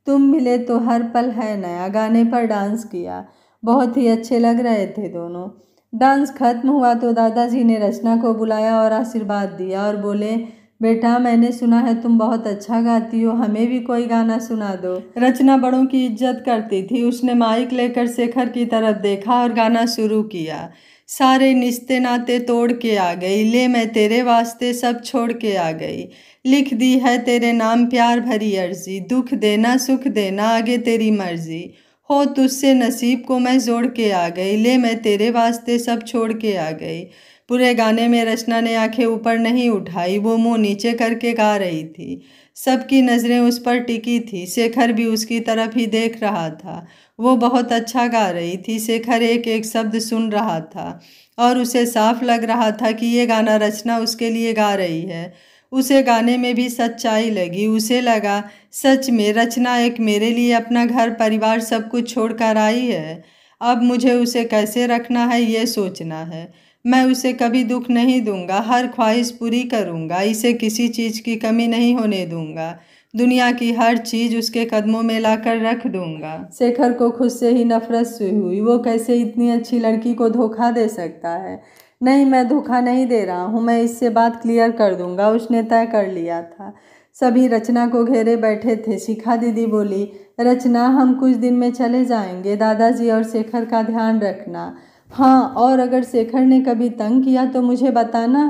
तुम मिले तो हर पल है नया गाने पर डांस किया। बहुत ही अच्छे लग रहे थे दोनों। डांस खत्म हुआ तो दादाजी ने रचना को बुलाया और आशीर्वाद दिया और बोले, बेटा, मैंने सुना है तुम बहुत अच्छा गाती हो, हमें भी कोई गाना सुना दो। रचना बड़ों की इज्जत करती थी। उसने माइक लेकर शेखर की तरफ देखा और गाना शुरू किया। सारे निस्ते नाते तोड़ के आ गई, ले मैं तेरे वास्ते सब छोड़ के आ गई। लिख दी है तेरे नाम प्यार भरी अर्जी, दुख देना सुख देना आगे तेरी मर्जी। हो तुझसे नसीब को मैं जोड़ के आ गई, ले मैं तेरे वास्ते सब छोड़ के आ गई। पूरे गाने में रचना ने आंखें ऊपर नहीं उठाई। वो मुंह नीचे करके गा रही थी। सबकी नज़रें उस पर टिकी थी। शेखर भी उसकी तरफ ही देख रहा था। वो बहुत अच्छा गा रही थी। शेखर एक एक शब्द सुन रहा था और उसे साफ लग रहा था कि ये गाना रचना उसके लिए गा रही है। उसे गाने में भी सच्चाई लगी। उसे लगा सच में रचना एक मेरे लिए अपना घर परिवार सब कुछ छोड़कर आई है। अब मुझे उसे कैसे रखना है ये सोचना है। मैं उसे कभी दुख नहीं दूंगा, हर ख्वाहिश पूरी करूंगा, इसे किसी चीज़ की कमी नहीं होने दूंगा, दुनिया की हर चीज़ उसके कदमों में लाकर रख दूंगा। शेखर को खुद से ही नफरत सी हुई। वो कैसे इतनी अच्छी लड़की को धोखा दे सकता है। नहीं, मैं धोखा नहीं दे रहा हूँ, मैं इससे बात क्लियर कर दूंगा, उसने तय कर लिया था। सभी रचना को घेरे बैठे थे। शिखा दीदी बोली, रचना, हम कुछ दिन में चले जाएंगे, दादाजी और शेखर का ध्यान रखना। हाँ, और अगर शेखर ने कभी तंग किया तो मुझे बताना।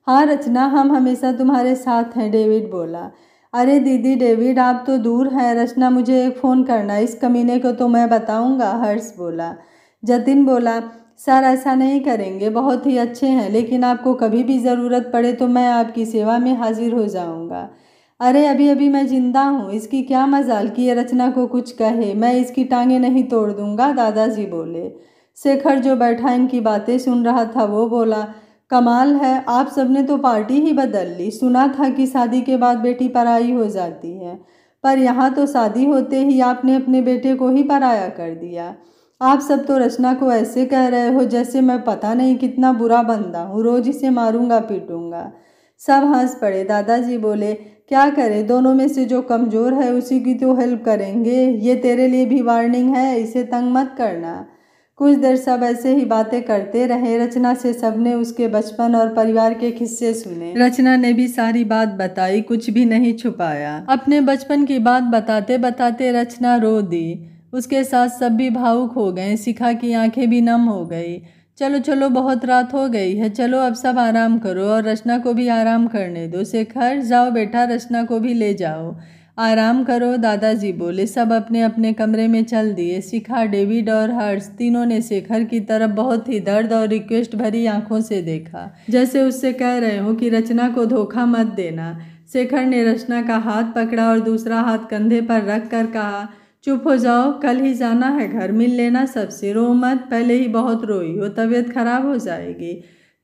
हाँ रचना, हम हमेशा तुम्हारे साथ हैं, डेविड बोला। अरे दीदी, डेविड आप तो दूर हैं, रचना मुझे एक फ़ोन करना, इस कमीने को तो मैं बताऊंगा, हर्ष बोला। जतिन बोला, सर ऐसा नहीं करेंगे, बहुत ही अच्छे हैं, लेकिन आपको कभी भी ज़रूरत पड़े तो मैं आपकी सेवा में हाजिर हो जाऊंगा। अरे अभी अभी मैं जिंदा हूँ, इसकी क्या मजाल कि ये रचना को कुछ कहे, मैं इसकी टांगें नहीं तोड़ दूंगा, दादाजी बोले। शेखर जो बैठा इनकी बातें सुन रहा था वो बोला, कमाल है, आप सबने तो पार्टी ही बदल ली। सुना था कि शादी के बाद बेटी पराई हो जाती है, पर यहाँ तो शादी होते ही आपने अपने बेटे को ही पराया कर दिया। आप सब तो रचना को ऐसे कह रहे हो जैसे मैं पता नहीं कितना बुरा बंदा हूँ, रोज इसे मारूंगा पीटूंगा। सब हंस पड़े। दादाजी बोले, क्या करें, दोनों में से जो कमज़ोर है उसी की तो हेल्प करेंगे। ये तेरे लिए भी वार्निंग है, इसे तंग मत करना। कुछ देर सब ऐसे ही बातें करते रहे। रचना से सबने उसके बचपन और परिवार के किस्से सुने। रचना ने भी सारी बात बताई, कुछ भी नहीं छुपाया। अपने बचपन की बात बताते बताते रचना रो दी। उसके साथ सब भी भावुक हो गए। शिखा की आंखें भी नम हो गई। चलो चलो, बहुत रात हो गई है, चलो अब सब आराम करो और रचना को भी आराम करने दो। शेखर, जाओ बेटा, रचना को भी ले जाओ, आराम करो, दादाजी बोले। सब अपने अपने कमरे में चल दिए। शिखा, डेविड और हर्ष तीनों ने शेखर की तरफ बहुत ही दर्द और रिक्वेस्ट भरी आंखों से देखा, जैसे उससे कह रहे हो कि रचना को धोखा मत देना। शेखर ने रचना का हाथ पकड़ा और दूसरा हाथ कंधे पर रख कर कहा, चुप हो जाओ, कल ही जाना है घर, मिल लेना सबसे, रो मत, पहले ही बहुत रोई हो, तबीयत खराब हो जाएगी,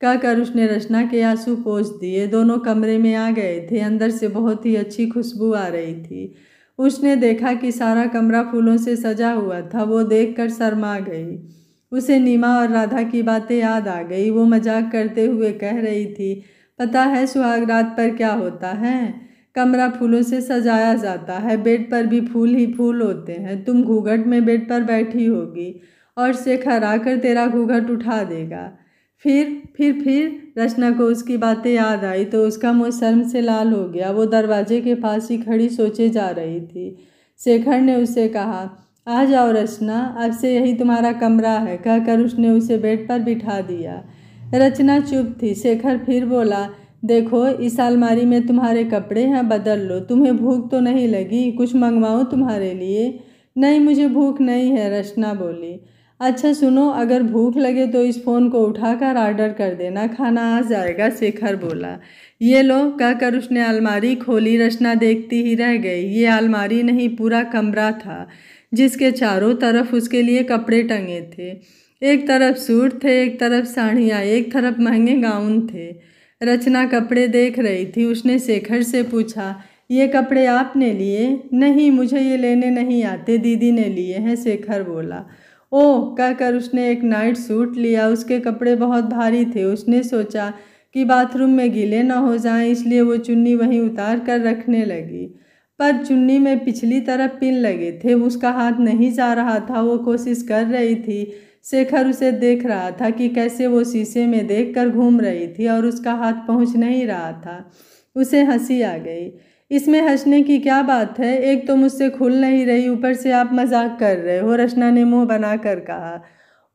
कहकर उसने रचना के आंसू पोंछ दिए। दोनों कमरे में आ गए थे। अंदर से बहुत ही अच्छी खुशबू आ रही थी। उसने देखा कि सारा कमरा फूलों से सजा हुआ था। वो देखकर शर्मा गई। उसे नीमा और राधा की बातें याद आ गई। वो मजाक करते हुए कह रही थी, पता है सुहाग रात पर क्या होता है? कमरा फूलों से सजाया जाता है, बेड पर भी फूल ही फूल होते हैं। तुम घूंघट में बेड पर बैठी होगी और शेखर आकर तेरा घूंघट उठा देगा। फिर रचना को उसकी बातें याद आई तो उसका मुंह शर्म से लाल हो गया। वो दरवाजे के पास ही खड़ी सोचे जा रही थी। शेखर ने उसे कहा, आ जाओ रचना, अब से यही तुम्हारा कमरा है, कहकर उसने उसे बेड पर बिठा दिया। रचना चुप थी। शेखर फिर बोला, देखो इस अलमारी में तुम्हारे कपड़े हैं, बदल लो। तुम्हें भूख तो नहीं लगी? कुछ मंगवाऊँ तुम्हारे लिए? नहीं, मुझे भूख नहीं है, रचना बोली। अच्छा सुनो, अगर भूख लगे तो इस फ़ोन को उठाकर ऑर्डर कर देना, खाना आ जाएगा, शेखर बोला। ये लो, कहकर उसने अलमारी खोली। रचना देखती ही रह गई। ये अलमारी नहीं, पूरा कमरा था, जिसके चारों तरफ उसके लिए कपड़े टंगे थे। एक तरफ सूट थे, एक तरफ साड़ियाँ, एक तरफ महंगे गाउन थे। रचना कपड़े देख रही थी। उसने शेखर से पूछा, ये कपड़े आपने लिए? नहीं, मुझे ये लेने नहीं आते, दीदी ने लिए हैं, शेखर बोला। ओह, कहकर उसने एक नाइट सूट लिया। उसके कपड़े बहुत भारी थे। उसने सोचा कि बाथरूम में गीले न हो जाएं, इसलिए वो चुन्नी वहीं उतार कर रखने लगी। पर चुन्नी में पिछली तरफ पिन लगे थे। उसका हाथ नहीं जा रहा था। वो कोशिश कर रही थी। शेखर उसे देख रहा था कि कैसे वो शीशे में देखकर घूम रही थी और उसका हाथ पहुंच नहीं रहा था। उसे हंसी आ गई। इसमें हंसने की क्या बात है? एक तो मुझसे खुल नहीं रही, ऊपर से आप मजाक कर रहे हो, रचना ने मुंह बनाकर कहा।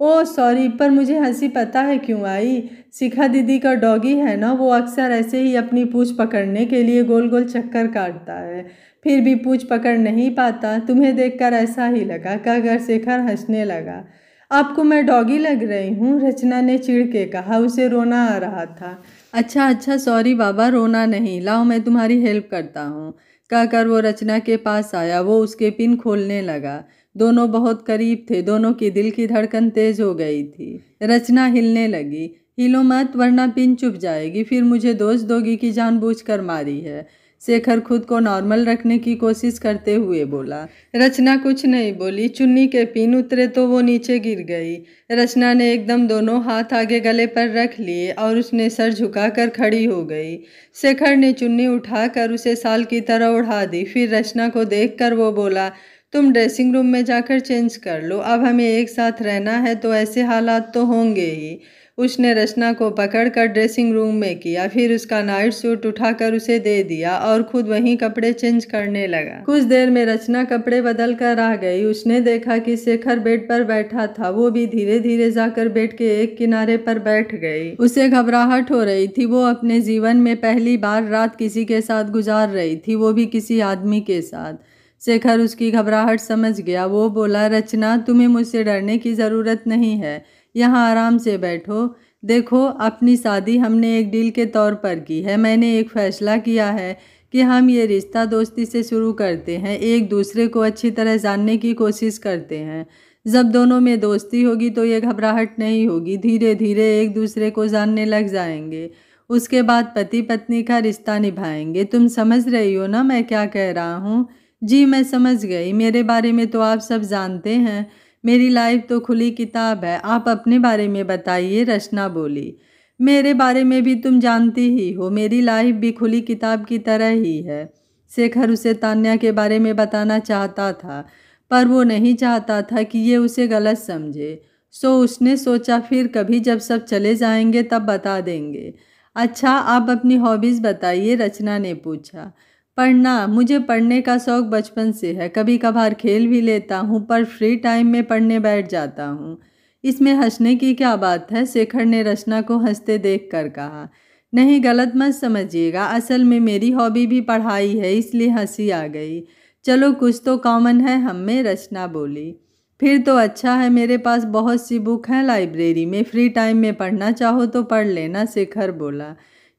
ओह सॉरी, पर मुझे हंसी पता है क्यों आई? शिखा दीदी का डॉगी है ना, वो अक्सर ऐसे ही अपनी पूंछ पकड़ने के लिए गोल गोल चक्कर काटता है, फिर भी पूंछ पकड़ नहीं पाता। तुम्हें देखकर ऐसा ही लगा, कहकर शेखर हंसने लगा। आपको मैं डॉगी लग रही हूँ? रचना ने चिढ़ के कहा। उसे रोना आ रहा था। अच्छा सॉरी बाबा, रोना नहीं, लाओ मैं तुम्हारी हेल्प करता हूँ, कहकर वो रचना के पास आया। वो उसके पिन खोलने लगा। दोनों बहुत करीब थे। दोनों की दिल की धड़कन तेज हो गई थी। रचना हिलने लगी। हिलो मत वरना पिन चुभ जाएगी, फिर मुझे दोष दोगी कि जानबूझकर मारी है। शेखर खुद को नॉर्मल रखने की कोशिश करते हुए बोला। रचना कुछ नहीं बोली। चुन्नी के पिन उतरे तो वो नीचे गिर गई। रचना ने एकदम दोनों हाथ आगे गले पर रख लिए और उसने सर झुकाकर खड़ी हो गई। शेखर ने चुन्नी उठाकर उसे साल की तरह उड़ा दी। फिर रचना को देखकर वो बोला, तुम ड्रेसिंग रूम में जाकर चेंज कर लो, अब हमें एक साथ रहना है तो ऐसे हालात तो होंगे ही। उसने रचना को पकड़कर ड्रेसिंग रूम में किया, फिर उसका नाइट सूट उठाकर उसे दे दिया और खुद वहीं कपड़े चेंज करने लगा। कुछ देर में रचना कपड़े बदल कर आ गई। उसने देखा कि शेखर बेड पर बैठा था। वो भी धीरे धीरे जाकर बेड के एक किनारे पर बैठ गई। उसे घबराहट हो रही थी। वो अपने जीवन में पहली बार रात किसी के साथ गुजार रही थी, वो भी किसी आदमी के साथ। शेखर उसकी घबराहट समझ गया। वो बोला, रचना तुम्हें मुझसे डरने की ज़रूरत नहीं है, यहाँ आराम से बैठो। देखो, अपनी शादी हमने एक डील के तौर पर की है। मैंने एक फ़ैसला किया है कि हम ये रिश्ता दोस्ती से शुरू करते हैं, एक दूसरे को अच्छी तरह जानने की कोशिश करते हैं। जब दोनों में दोस्ती होगी तो ये घबराहट नहीं होगी, धीरे धीरे एक दूसरे को जानने लग जाएंगे। उसके बाद पति पत्नी का रिश्ता निभाएंगे। तुम समझ रही हो ना मैं क्या कह रहा हूँ? जी मैं समझ गई। मेरे बारे में तो आप सब जानते हैं। मेरी लाइफ तो खुली किताब है। आप अपने बारे में बताइए, रचना बोली। मेरे बारे में भी तुम जानती ही हो, मेरी लाइफ भी खुली किताब की तरह ही है। शेखर उसे तान्या के बारे में बताना चाहता था, पर वो नहीं चाहता था कि ये उसे गलत समझे। सो उसने सोचा फिर कभी जब सब चले जाएंगे तब बता देंगे। अच्छा, आप अपनी हॉबीज़ बताइए, रचना ने पूछा। पढ़ना, मुझे पढ़ने का शौक़ बचपन से है। कभी कभार खेल भी लेता हूँ, पर फ्री टाइम में पढ़ने बैठ जाता हूँ। इसमें हंसने की क्या बात है? शेखर ने रचना को हंसते देखकर कहा। नहीं, गलत मत समझिएगा, असल में मेरी हॉबी भी पढ़ाई है, इसलिए हंसी आ गई। चलो, कुछ तो कॉमन है हम में, रचना बोली। फिर तो अच्छा है, मेरे पास बहुत सी बुक हैं लाइब्रेरी में, फ्री टाइम में पढ़ना चाहो तो पढ़ लेना, शेखर बोला।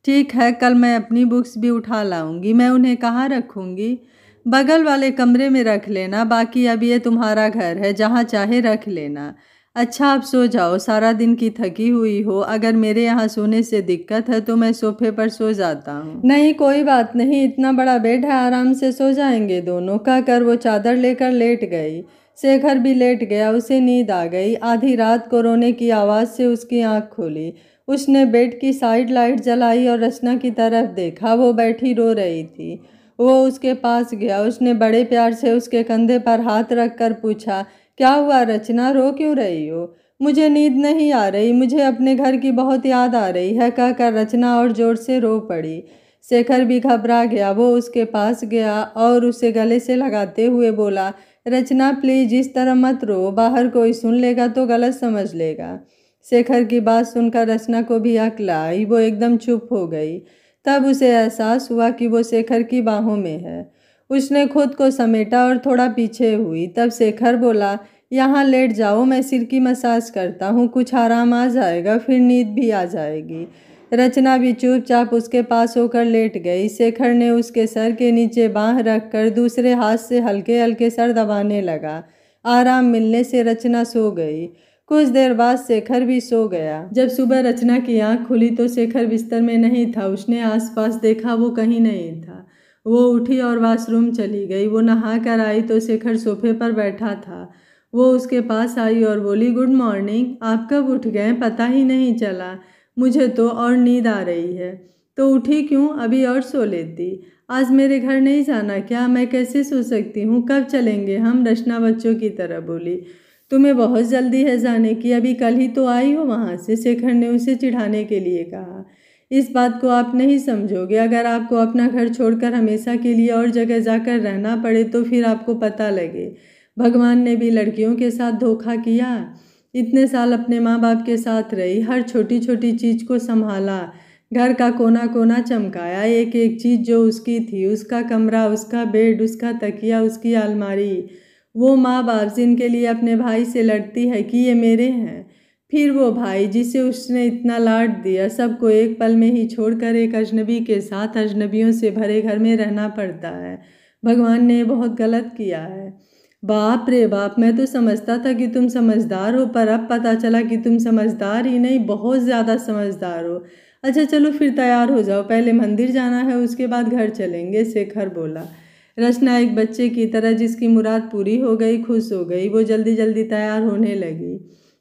ठीक है, कल मैं अपनी बुक्स भी उठा लाऊंगी। मैं उन्हें कहाँ रखूंगी? बगल वाले कमरे में रख लेना। बाकी अब ये तुम्हारा घर है, जहाँ चाहे रख लेना। अच्छा, आप सो जाओ, सारा दिन की थकी हुई हो। अगर मेरे यहाँ सोने से दिक्कत है तो मैं सोफे पर सो जाता हूँ। नहीं, कोई बात नहीं, इतना बड़ा बेड है, आराम से सो जाएंगे दोनों, कहकर वो चादर लेकर लेट गई। शेखर भी लेट गया। उसे नींद आ गई। आधी रात को रोने की आवाज़ से उसकी आँख खुली। उसने बेड की साइड लाइट जलाई और रचना की तरफ देखा। वो बैठी रो रही थी। वो उसके पास गया। उसने बड़े प्यार से उसके कंधे पर हाथ रखकर पूछा, क्या हुआ रचना, रो क्यों रही हो? मुझे नींद नहीं आ रही, मुझे अपने घर की बहुत याद आ रही है, कहकर रचना और जोर से रो पड़ी। शेखर भी घबरा गया। वो उसके पास गया और उसे गले से लगाते हुए बोला, रचना प्लीज इस तरह मत रो, बाहर कोई सुन लेगा तो गलत समझ लेगा। शेखर की बात सुनकर रचना को भी अक्ल आई। वो एकदम चुप हो गई। तब उसे एहसास हुआ कि वो शेखर की बाहों में है। उसने खुद को समेटा और थोड़ा पीछे हुई। तब शेखर बोला, यहाँ लेट जाओ, मैं सिर की मसाज करता हूँ, कुछ आराम आ जाएगा, फिर नींद भी आ जाएगी। रचना भी चुपचाप उसके पास होकर लेट गई। शेखर ने उसके सर के नीचे बाँह रखकर दूसरे हाथ से हल्के हल्के सर दबाने लगा। आराम मिलने से रचना सो गई। कुछ देर बाद शेखर भी सो गया। जब सुबह रचना की आंख खुली तो शेखर बिस्तर में नहीं था। उसने आसपास देखा, वो कहीं नहीं था। वो उठी और वॉशरूम चली गई। वो नहा कर आई तो शेखर सोफे पर बैठा था। वो उसके पास आई और बोली, गुड मॉर्निंग, आप कब उठ गए? पता ही नहीं चला। मुझे तो और नींद आ रही है। तो उठी क्यों? अभी और सो लेती। आज मेरे घर नहीं जाना क्या? मैं कैसे सो सकती हूँ? कब चलेंगे हम? रचना बच्चों की तरह बोली। तुम्हें बहुत जल्दी है जाने की, अभी कल ही तो आई हो वहाँ से, शेखर ने उसे चिढ़ाने के लिए कहा। इस बात को आप नहीं समझोगे। अगर आपको अपना घर छोड़कर हमेशा के लिए और जगह जाकर रहना पड़े तो फिर आपको पता लगे। भगवान ने भी लड़कियों के साथ धोखा किया। इतने साल अपने माँ बाप के साथ रही, हर छोटी छोटी चीज़ को संभाला, घर का कोना कोना चमकाया, एक एक चीज़ जो उसकी थी, उसका कमरा, उसका बेड, उसका तकिया, उसकी अलमारी। वो माँ बाप जिनके लिए अपने भाई से लड़ती है कि ये मेरे हैं, फिर वो भाई जिसे उसने इतना लाड दिया, सबको एक पल में ही छोड़कर एक अजनबी के साथ अजनबियों से भरे घर में रहना पड़ता है। भगवान ने बहुत गलत किया है। बाप रे बाप, मैं तो समझता था कि तुम समझदार हो, पर अब पता चला कि तुम समझदार ही नहीं, बहुत ज़्यादा समझदार हो। अच्छा चलो फिर तैयार हो जाओ, पहले मंदिर जाना है उसके बाद घर चलेंगे, शेखर बोला। रचना एक बच्चे की तरह जिसकी मुराद पूरी हो गई खुश हो गई। वो जल्दी जल्दी तैयार होने लगी।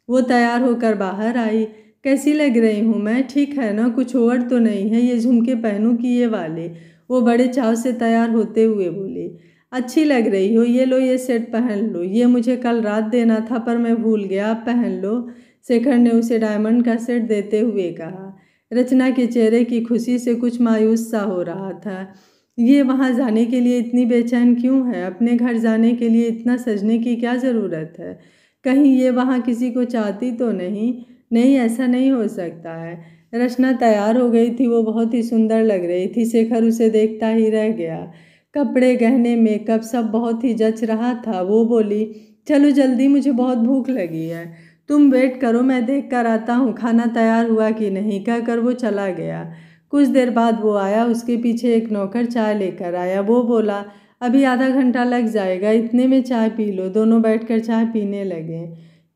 वो तैयार होकर बाहर आई। कैसी लग रही हूँ मैं, ठीक है ना, कुछ ओवर तो नहीं है, ये झुमके पहनूं कि ये वाले? वो बड़े चाव से तैयार होते हुए बोली। अच्छी लग रही हो, ये लो ये सेट पहन लो, ये मुझे कल रात देना था पर मैं भूल गया, आप पहन लो, शेखर ने उसे डायमंड का सेट देते हुए कहा। रचना के चेहरे की खुशी से कुछ मायूस सा हो रहा था। ये वहाँ जाने के लिए इतनी बेचैन क्यों है? अपने घर जाने के लिए इतना सजने की क्या ज़रूरत है? कहीं ये वहाँ किसी को चाहती तो नहीं? नहीं, ऐसा नहीं हो सकता है। रचना तैयार हो गई थी, वो बहुत ही सुंदर लग रही थी। शेखर उसे देखता ही रह गया। कपड़े, गहने, मेकअप सब बहुत ही जच रहा था। वो बोली, चलो जल्दी, मुझे बहुत भूख लगी है, तुम वेट करो, मैं देख कर आता हूँ खाना तैयार हुआ कि नहीं, कहकर वो चला गया। कुछ देर बाद वो आया, उसके पीछे एक नौकर चाय लेकर आया। वो बोला, अभी आधा घंटा लग जाएगा, इतने में चाय पी लो। दोनों बैठकर चाय पीने लगे।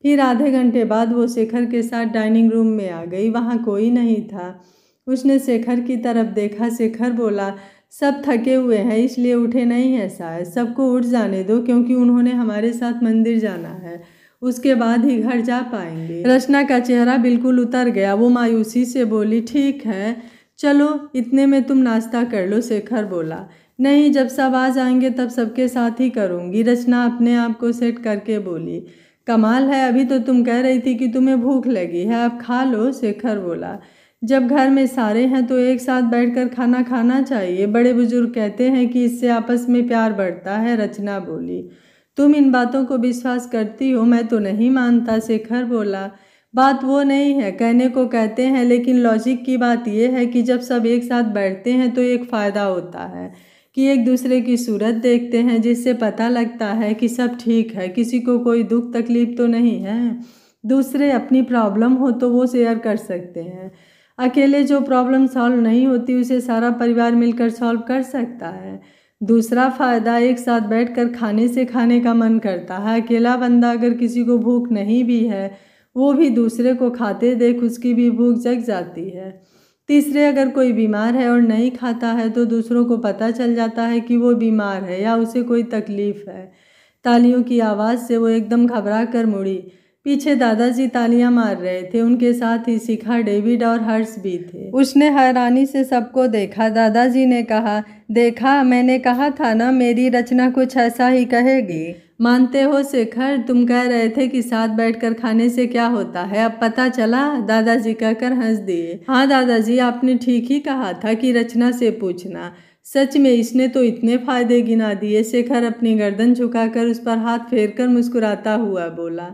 फिर आधे घंटे बाद वो शेखर के साथ डाइनिंग रूम में आ गई। वहाँ कोई नहीं था। उसने शेखर की तरफ देखा। शेखर बोला, सब थके हुए हैं इसलिए उठे नहीं हैं शायद, सबको उठ जाने दो क्योंकि उन्होंने हमारे साथ मंदिर जाना है, उसके बाद ही घर जा पाएंगे। रचना का चेहरा बिल्कुल उतर गया। वो मायूसी से बोली, ठीक है चलो, इतने में तुम नाश्ता कर लो, शेखर बोला। नहीं, जब सब आ जाएंगे तब सबके साथ ही करूँगी, रचना अपने आप को सेट करके बोली। कमाल है, अभी तो तुम कह रही थी कि तुम्हें भूख लगी है, अब खा लो, शेखर बोला। जब घर में सारे हैं तो एक साथ बैठकर खाना खाना चाहिए, बड़े बुजुर्ग कहते हैं कि इससे आपस में प्यार बढ़ता है, रचना बोली। तुम इन बातों को विश्वास करती हो? मैं तो नहीं मानता, शेखर बोला। बात वो नहीं है, कहने को कहते हैं लेकिन लॉजिक की बात यह है कि जब सब एक साथ बैठते हैं तो एक फ़ायदा होता है कि एक दूसरे की सूरत देखते हैं, जिससे पता लगता है कि सब ठीक है, किसी को कोई दुख तकलीफ तो नहीं है। दूसरे अपनी प्रॉब्लम हो तो वो शेयर कर सकते हैं। अकेले जो प्रॉब्लम सॉल्व नहीं होती उसे सारा परिवार मिलकर सॉल्व कर सकता है। दूसरा फ़ायदा, एक साथ बैठकर खाने से खाने का मन करता है। अकेला बंदा अगर किसी को भूख नहीं भी है, वो भी दूसरे को खाते देख उसकी भी भूख जग जाती है। तीसरे, अगर कोई बीमार है और नहीं खाता है तो दूसरों को पता चल जाता है कि वो बीमार है या उसे कोई तकलीफ है। तालियों की आवाज़ से वो एकदम घबरा कर मुड़ी। पीछे दादाजी तालियां मार रहे थे, उनके साथ ही शिखा, डेविड और हर्ष भी थे। उसने हैरानी से सबको देखा। दादाजी ने कहा, देखा, मैंने कहा था ना मेरी रचना कुछ ऐसा ही कहेगी। मानते हो शेखर, तुम कह रहे थे कि साथ बैठकर खाने से क्या होता है, अब पता चला, दादाजी कहकर हंस दिए। हाँ दादाजी, आपने ठीक ही कहा था कि रचना से पूछना। सच में इसने तो इतने फायदे गिना दिए। शेखर अपनी गर्दन झुकाकर उस पर हाथ फेरकर मुस्कुराता हुआ बोला।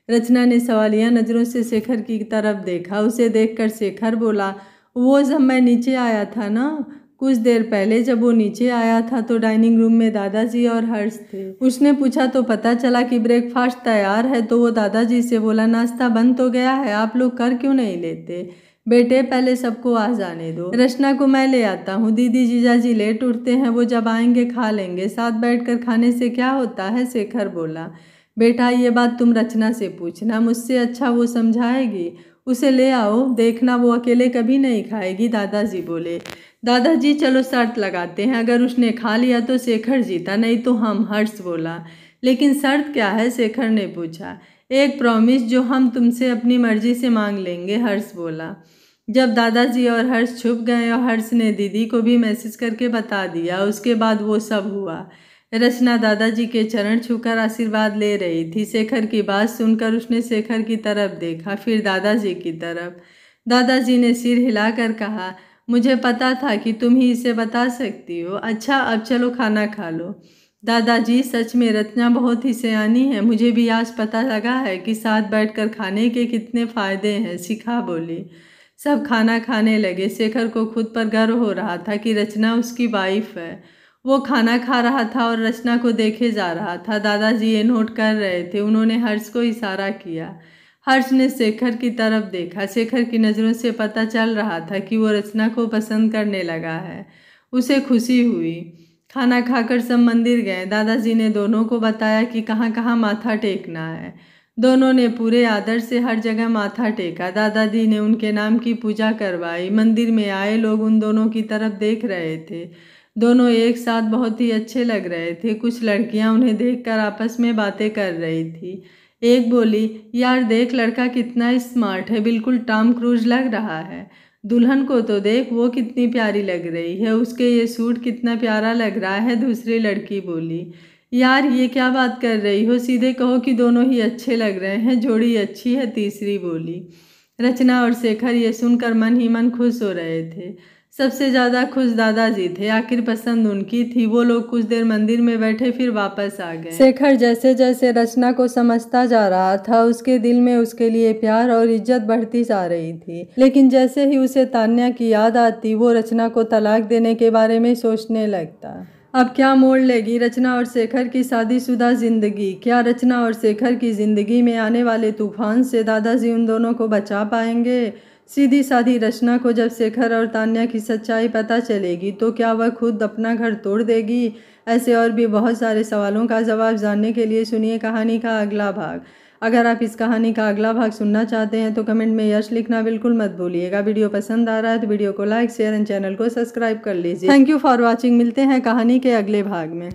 रचना ने सवालिया नज़रों से शेखर की तरफ देखा। उसे देखकर शेखर बोला, वो जब मैं नीचे आया था ना, कुछ देर पहले जब वो नीचे आया था तो डाइनिंग रूम में दादाजी और हर्ष थे। उसने पूछा तो पता चला कि ब्रेकफास्ट तैयार है, तो वो दादाजी से बोला, नाश्ता बन तो गया है, आप लोग कर क्यों नहीं लेते? बेटे, पहले सबको आ जाने दो, रचना को मैं ले आता हूँ, दीदी जीजाजी लेट उठते हैं, वो जब आएंगे खा लेंगे, साथ बैठकर खाने से क्या होता है, शेखर बोला। बेटा, ये बात तुम रचना से पूछना, मुझसे अच्छा वो समझाएगी। उसे ले आओ, देखना वो अकेले कभी नहीं खाएगी, दादाजी बोले। दादाजी चलो शर्त लगाते हैं, अगर उसने खा लिया तो शेखर जीता, नहीं तो हम, हर्ष बोला। लेकिन शर्त क्या है, शेखर ने पूछा। एक प्रॉमिस जो हम तुमसे अपनी मर्जी से मांग लेंगे, हर्ष बोला। जब दादाजी और हर्ष छुप गए और हर्ष ने दीदी को भी मैसेज करके बता दिया, उसके बाद वो सब हुआ। रचना दादाजी के चरण छूकर आशीर्वाद ले रही थी। शेखर की बात सुनकर उसने शेखर की तरफ देखा, फिर दादाजी की तरफ। दादाजी ने सिर हिलाकर कहा, मुझे पता था कि तुम ही इसे बता सकती हो। अच्छा, अब चलो खाना खा लो। दादाजी, सच में रचना बहुत ही सयानी है, मुझे भी आज पता लगा है कि साथ बैठकर खाने के कितने फायदे हैं, शिखा बोली। सब खाना खाने लगे। शेखर को खुद पर गर्व हो रहा था कि रचना उसकी वाइफ है। वो खाना खा रहा था और रचना को देखे जा रहा था। दादाजी ये नोट कर रहे थे। उन्होंने हर्ष को इशारा किया। हर्ष ने शेखर की तरफ देखा। शेखर की नज़रों से पता चल रहा था कि वो रचना को पसंद करने लगा है। उसे खुशी हुई। खाना खाकर सब मंदिर गए। दादाजी ने दोनों को बताया कि कहाँ कहाँ माथा टेकना है। दोनों ने पूरे आदर से हर जगह माथा टेका। दादाजी ने उनके नाम की पूजा करवाई। मंदिर में आए लोग उन दोनों की तरफ देख रहे थे। दोनों एक साथ बहुत ही अच्छे लग रहे थे। कुछ लड़कियां उन्हें देखकर आपस में बातें कर रही थी। एक बोली, यार देख लड़का कितना स्मार्ट है, बिल्कुल टॉम क्रूज लग रहा है। दुल्हन को तो देख, वो कितनी प्यारी लग रही है, उसके ये सूट कितना प्यारा लग रहा है। दूसरी लड़की बोली, यार ये क्या बात कर रही हो, सीधे कहो कि दोनों ही अच्छे लग रहे हैं, जोड़ी अच्छी है। तीसरी बोली। रचना और शेखर ये सुनकर मन ही मन खुश हो रहे थे। सबसे ज़्यादा खुश दादाजी थे, आखिर पसंद उनकी थी। वो लोग कुछ देर मंदिर में बैठे, फिर वापस आ गए। शेखर जैसे जैसे रचना को समझता जा रहा था, उसके दिल में उसके लिए प्यार और इज्जत बढ़ती जा रही थी। लेकिन जैसे ही उसे तान्या की याद आती, वो रचना को तलाक देने के बारे में सोचने लगता। अब क्या मोड़ लेगी रचना और शेखर की शादीशुदा जिंदगी? क्या रचना और शेखर की जिंदगी में आने वाले तूफान से दादाजी उन दोनों को बचा पाएंगे? सीधी साधी रचना को जब शेखर और तान्या की सच्चाई पता चलेगी तो क्या वह खुद अपना घर तोड़ देगी? ऐसे और भी बहुत सारे सवालों का जवाब जानने के लिए सुनिए कहानी का अगला भाग। अगर आप इस कहानी का अगला भाग सुनना चाहते हैं तो कमेंट में यश लिखना बिल्कुल मत भूलिएगा। वीडियो पसंद आ रहा है तो वीडियो को लाइक शेयर एंड चैनल को सब्सक्राइब कर लीजिए। Thank you for watching. मिलते हैं कहानी के अगले भाग में।